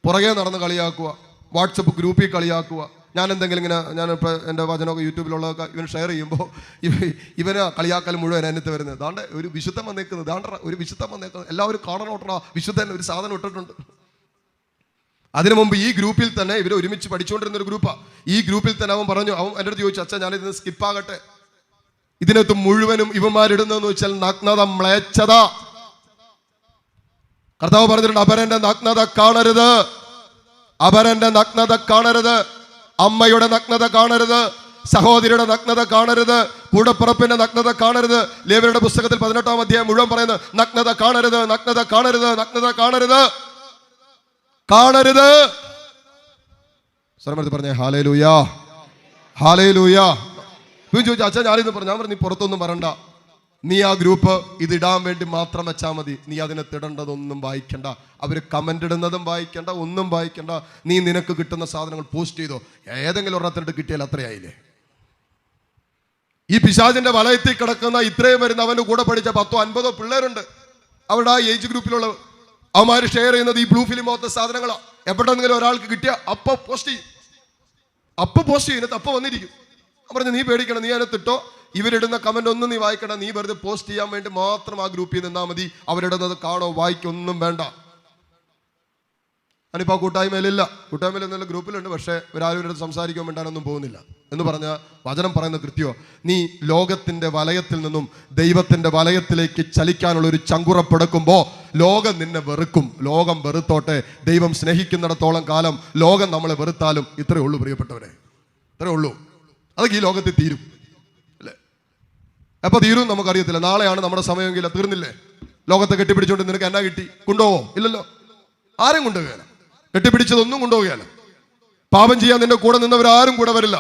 പുറകെ നടന്ന് കളിയാക്കുക, വാട്സപ്പ് ഗ്രൂപ്പിൽ കളിയാക്കുക. ഞാൻ എന്തെങ്കിലും ഇങ്ങനെ, ഞാനിപ്പോൾ എൻ്റെ വചനമൊക്കെ യൂട്യൂബിലുള്ളതൊക്കെ ഇവൻ ഷെയർ ചെയ്യുമ്പോൾ ഇവന് കളിയാക്കൽ മുഴുവൻ എന്നിട്ട് വരുന്നത്. ദാണ്ടെ ഒരു വിശുദ്ധം വന്നേക്കുന്നത്, ദാണ്ട ഒരു വിശുദ്ധം വന്നേക്കുന്നത്, എല്ലാവരും കാണണോട്ടാ വിശുദ്ധൻ ഒരു സാധനം ഇട്ടിട്ടുണ്ട്. അതിനു മുമ്പ് ഈ ഗ്രൂപ്പിൽ തന്നെ ഇവർ ഒരുമിച്ച് പഠിച്ചുകൊണ്ടിരുന്ന ഒരു ഗ്രൂപ്പാണ്. ഈ ഗ്രൂപ്പിൽ തന്നെ അവൻ പറഞ്ഞു, അവൻ എൻ്റെ അടുത്ത് ചോദിച്ചു, അച്ഛാ ഞാനിതിന് സ്കിപ്പാകട്ടെ, ഇതിനകത്ത് മുഴുവനും ഇവന്മാരിടുന്നതെന്ന് വെച്ചാൽ നഗ്നത, മ്ലേച്ഛത. കർത്താവ് പറഞ്ഞിട്ടുണ്ട്, അപരന്റെ നഗ്നത കാണരുത്, അപരന്റെ നഗ്നത കാണരുത്, അമ്മയുടെ നഗ്നത കാണരുത്, സഹോദരിയുടെ നഗ്നത കാണരുത്, കൂടപ്പിറപ്പിന്റെ നഗ്നത കാണരുത്. ലേവ്യരുടെ പുസ്തകത്തിൽ 18-ാം അധ്യായം മുഴുവൻ പറയുന്നത് നഗ്നത കാണരുത്, നഗ്നത കാണരുത്, നഗ്നത കാണരുത്, കാണരുത്. സ്വരമെടുത്ത് പറഞ്ഞേ ഹല്ലേലൂയ, ഹല്ലേലൂയ. ചോദിച്ചു, അച്ഛാ ഞാനിന്ന് പറഞ്ഞു. ഞാൻ പറഞ്ഞു, നീ പുറത്തൊന്നും പറയണ്ട, നീ ആ ഗ്രൂപ്പ് ഇതിടാൻ വേണ്ടി മാത്രം വെച്ചാൽ മതി. നീ അതിനെ തിടേണ്ടതൊന്നും വായിക്കണ്ട, അവർ കമന്റ് ഇടുന്നതും വായിക്കണ്ട, ഒന്നും വായിക്കണ്ട. നീ നിനക്ക് കിട്ടുന്ന സാധനങ്ങൾ പോസ്റ്റ് ചെയ്തോ. ഏതെങ്കിലും ഒരെണ്ണത്തിട്ട് കിട്ടിയാൽ അത്രയായില്ലേ. ഈ പിശാചിന്റെ വലയത്തിൽ കിടക്കുന്ന ഇത്രയും വരുന്ന അവന്റെ കൂടെ പഠിച്ച 10-50 പിള്ളേരുണ്ട്. അവിടെ ആ ഏജ് ഗ്രൂപ്പിലുള്ള അവന്മാർ ഷെയർ ചെയ്യുന്നത് ഈ ബ്ലൂ ഫിലിം പോലത്തെ സാധനങ്ങളാണ്. എവിടെന്നെങ്കിലും ഒരാൾക്ക് കിട്ടിയ അപ്പൊ പോസ്റ്റ് ചെയ്യും, അപ്പൊ വന്നിരിക്കും. പറഞ്ഞു നീ പേടിക്കണം, നീ അതിനകത്തിട്ടോ. ഇവരിടുന്ന കമന്റ് ഒന്നും നീ വായിക്കണ്ട, നീ വെറുതെ പോസ്റ്റ് ചെയ്യാൻ വേണ്ടി മാത്രം ആ ഗ്രൂപ്പിൽ നിന്നാൽ മതി. അവരിടുന്നത് കാണോ വായിക്കൊന്നും വേണ്ട. ഞാനിപ്പോൾ ആ കൂട്ടായ്മയിലില്ല, കൂട്ടായ്മയിൽ എന്നുള്ള ഗ്രൂപ്പിലുണ്ട്, പക്ഷേ ഇവരാരും ഇവരുടെ സംസാരിക്കാൻ വേണ്ടാനൊന്നും പോകുന്നില്ല. എന്ന് പറഞ്ഞ വചനം പറയുന്ന കൃത്യമോ, നീ ലോകത്തിന്റെ വലയത്തിൽ നിന്നും ദൈവത്തിന്റെ വലയത്തിലേക്ക് ചലിക്കാനുള്ള ഒരു ചങ്കുറപ്പെടുക്കുമ്പോൾ ലോകം നിന്നെ വെറുക്കും. ലോകം വെറുത്തോട്ടെ, ദൈവം സ്നേഹിക്കുന്നിടത്തോളം കാലം ലോകം നമ്മളെ വെറുത്താലും ഇത്രയേ ഉള്ളൂ പ്രിയപ്പെട്ടവരെ, ഇത്രയേ ഉള്ളൂ. അതൊക്കെ ഈ ലോകത്തിൽ തീരും അല്ലേ? എപ്പോൾ തീരും നമുക്കറിയത്തില്ല. നാളെയാണ് നമ്മുടെ സമയമെങ്കിൽ തീർന്നില്ലേ? ലോകത്തെ കെട്ടിപ്പിടിച്ചുകൊണ്ട് നിനക്ക് എന്നാ കിട്ടി? കൊണ്ടുപോവോ? ഇല്ലല്ലോ, ആരും കൊണ്ടുപോവുകയല്ല. കെട്ടിപ്പിടിച്ചതൊന്നും കൊണ്ടുപോവുകയല്ല. പാപം ചെയ്യാൻ നിന്റെ കൂടെ നിന്നവരാരും കൂടെ വരില്ല.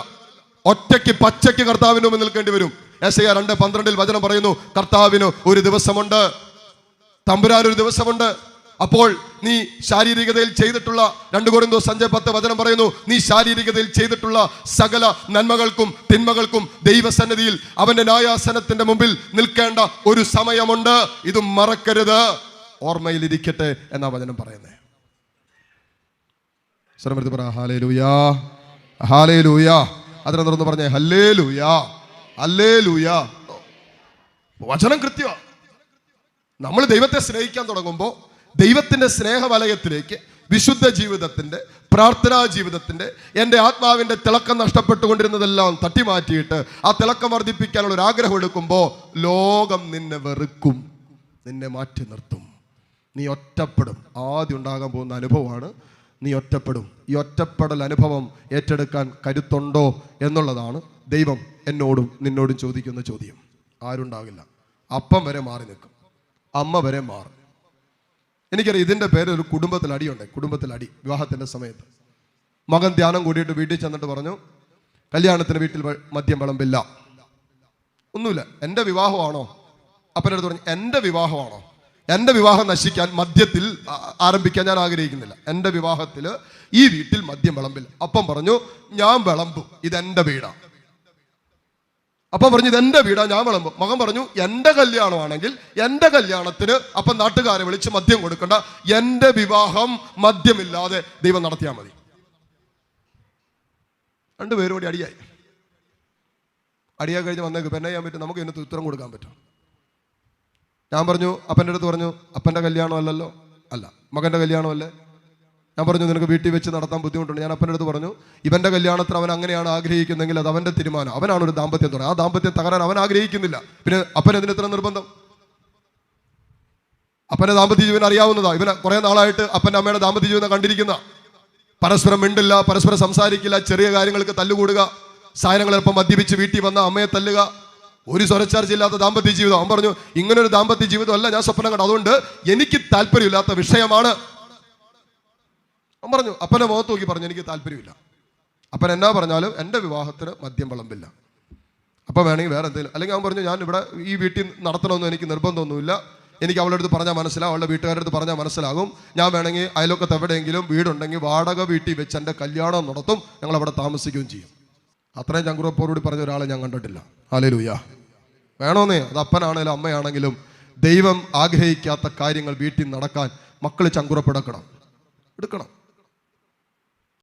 ഒറ്റയ്ക്ക് പച്ചയ്ക്ക് കർത്താവിന് മുമ്പിൽ നിൽക്കേണ്ടി വരും. യെശയ്യാ 2:12 വചനം പറയുന്നു, കർത്താവിന് ഒരു ദിവസമുണ്ട്, തമ്പുരാൻ ഒരു ദിവസമുണ്ട്. അപ്പോൾ നീ ശാരീരികതയിൽ ചെയ്തിട്ടുള്ള 2 കൊരിന്തോസ് 5:10 വചനം പറയുന്നു, നീ ശാരീരികതയിൽ ചെയ്തിട്ടുള്ള സകല നന്മകൾക്കും തിന്മകൾക്കും ദൈവസന്നിധിയിൽ അവന്റെ ന്യായാസനത്തിന്റെ മുമ്പിൽ നിൽക്കേണ്ട ഒരു സമയമുണ്ട്. ഇത് മറക്കരുത്, ഓർമ്മയിലിരിക്കട്ടെ എന്നാ വചനം പറയുന്നത്. ശ്രമത്തിൽ പറ ഹല്ലേലൂയാ, ഹല്ലേലൂയാ. അതിനെ തുറന്ന് പറഞ്ഞേ ഹല്ലേലൂയാ, ഹല്ലേലൂയാ. വചനം കൃത്യമാണ്. നമ്മൾ ദൈവത്തെ സ്നേഹിക്കാൻ തുടങ്ങുമ്പോൾ ദൈവത്തിന്റെ സ്നേഹവലയത്തിലേക്ക്, വിശുദ്ധ ജീവിതത്തിന്റെ, പ്രാർത്ഥനാ ജീവിതത്തിന്റെ, എൻ്റെ ആത്മാവിന്റെ തിളക്കം നഷ്ടപ്പെട്ടുകൊണ്ടിരുന്നതെല്ലാം തട്ടിമാറ്റിയിട്ട് ആ തിളക്കം വർദ്ധിപ്പിക്കാനുള്ള ഒരു ആഗ്രഹം എടുക്കുമ്പോൾ ലോകം നിന്നെ വെറുക്കും, നിന്നെ മാറ്റി നിർത്തും. നീ ഒറ്റപ്പെടും. ആദ്യം ഉണ്ടാകാൻ പോകുന്ന അനുഭവമാണ് നീ ഒറ്റപ്പെടും. ഈ ഒറ്റപ്പെടൽ അനുഭവം ഏറ്റെടുക്കാൻ കരുത്തുണ്ടോ എന്നുള്ളതാണ് ദൈവം എന്നോടും നിന്നോടും ചോദിക്കുന്ന ചോദ്യം. ആരുണ്ടാകില്ല. അപ്പം വരെ മാറി നിൽക്കും, അമ്മ വരെ മാറും. എനിക്കറിയാം ഇതിൻ്റെ പേര് ഒരു കുടുംബത്തിൽ അടിയുണ്ട്. കുടുംബത്തിൽ അടി വിവാഹത്തിൻ്റെ സമയത്ത് മകൻ ധ്യാനം കൂടിയിട്ട് വീട്ടിൽ ചെന്നിട്ട് പറഞ്ഞു, കല്യാണത്തിന് വീട്ടിൽ മദ്യം വിളമ്പില്ല. ഒന്നുമില്ല, എൻ്റെ വിവാഹമാണോ? അപ്പൻ്റെ അടുത്ത് പറഞ്ഞു, എൻ്റെ വിവാഹമാണോ? എൻ്റെ വിവാഹം നശിക്കാൻ മദ്യത്തിൽ ആരംഭിക്കാൻ ഞാൻ ആഗ്രഹിക്കുന്നില്ല. എൻ്റെ വിവാഹത്തിൽ ഈ വീട്ടിൽ മദ്യം വിളമ്പില്ല. അപ്പം പറഞ്ഞു, ഞാൻ വിളമ്പും, ഇതെൻ്റെ വീടാണ്. അപ്പം പറഞ്ഞു, ഇതെൻ്റെ വീടാ, ഞാൻ വിളമ്പും. മകൻ പറഞ്ഞു, എൻ്റെ കല്യാണമാണെങ്കിൽ എൻ്റെ കല്യാണത്തിന് അപ്പം നാട്ടുകാരെ വിളിച്ച് മദ്യം കൊടുക്കണ്ട, എൻ്റെ വിവാഹം മദ്യമില്ലാതെ ദൈവം നടത്തിയാൽ മതി. രണ്ടുപേരും കൂടി അടിയായി. അടിയാ കഴിഞ്ഞ് വന്നേക്ക് പെന്നെ ചെയ്യാൻ പറ്റും, നമുക്ക് ഇതിനകത്ത് ഉത്തരം കൊടുക്കാൻ പറ്റും. ഞാൻ പറഞ്ഞു, അപ്പൻ്റെ അടുത്ത് പറഞ്ഞു, അപ്പൻ്റെ കല്യാണം അല്ലല്ലോ. അല്ല, മകൻ്റെ കല്യാണമല്ലേ. ഞാൻ പറഞ്ഞു, നിനക്ക് വീട്ടിൽ വെച്ച് നടത്താൻ ബുദ്ധിമുട്ടുണ്ട്. ഞാൻ അപ്പൻ്റെ അടുത്ത് പറഞ്ഞു, ഇവൻ്റെ കല്യാണത്തിന് അവൻ അങ്ങനെയാണ് ആഗ്രഹിക്കുന്നെങ്കിൽ അത് അവൻ്റെ തീരുമാനം. അവനാണ് ഒരു ദാമ്പത്യം തുടങ്ങുക. ആ ദാമ്പത്യം തകരാൻ അവൻ ആഗ്രഹിക്കുന്നില്ല. പിന്നെ അപ്പൻ ഇതിന് ഇത്ര നിർബന്ധം? അപ്പൻ്റെ ദാമ്പത്യ ജീവൻ അറിയാവുന്നതാ. ഇവന് കുറേ നാളായിട്ട് അപ്പൻ്റെ അമ്മയുടെ ദാമ്പത്യ ജീവനം കണ്ടിരിക്കുന്ന. പരസ്പരം മിണ്ടില്ല, പരസ്പരം സംസാരിക്കില്ല, ചെറിയ കാര്യങ്ങൾക്ക് തല്ലുകൂടുക, സാധനങ്ങൾ ചിലപ്പോൾ മദ്യപിച്ച് വീട്ടിൽ വന്ന അമ്മയെ തല്ലുക, ഒരു സ്വരച്ചർച്ചയില്ലാത്ത ദാമ്പത്യ ജീവിതം. അവൻ പറഞ്ഞു, ഇങ്ങനൊരു ദാമ്പത്യ ജീവിതം അല്ല ഞാൻ സ്വപ്നം കണ്ടത്, അതുകൊണ്ട് എനിക്ക് താല്പര്യമില്ലാത്ത വിഷയമാണ്. അവൻ പറഞ്ഞു, അപ്പനെ മുഖത്ത് നോക്കി പറഞ്ഞു, എനിക്ക് താല്പര്യമില്ല. അപ്പൻ എന്നാ പറഞ്ഞാലും എൻ്റെ വിവാഹത്തിന് മദ്യം വിളമ്പില്ല. അപ്പം വേണമെങ്കിൽ വേറെ എന്തെങ്കിലും. അല്ലെങ്കിൽ അവൻ പറഞ്ഞു, ഞാൻ ഇവിടെ ഈ വീട്ടിൽ നടത്തണമെന്ന് എനിക്ക് നിർബന്ധമൊന്നുമില്ല, എനിക്ക് അവളുടെ അടുത്ത് പറഞ്ഞാൽ മനസ്സിലാവും, അവളുടെ വീട്ടുകാരുടെ അടുത്ത് പറഞ്ഞാൽ മനസ്സിലാകും. ഞാൻ വേണമെങ്കിൽ അയലൊക്കത്ത് എവിടെയെങ്കിലും വീടുണ്ടെങ്കിൽ വാടക വീട്ടിൽ വെച്ച് എൻ്റെ കല്യാണം നടത്തും, ഞങ്ങൾ അവിടെ താമസിക്കുകയും ചെയ്യും. അത്രയും ചങ്കുറപ്പോടുകൂടി പറഞ്ഞ ഒരാളെ ഞാൻ കണ്ടിട്ടില്ല. ഹല്ലേലൂയ. വേണമെന്നേ, അത് അപ്പനാണെങ്കിലും അമ്മയാണെങ്കിലും ദൈവം ആഗ്രഹിക്കാത്ത കാര്യങ്ങൾ വീട്ടിൽ നടക്കാൻ മക്കൾ ചങ്കുറപ്പെടുക്കണം, എടുക്കണം.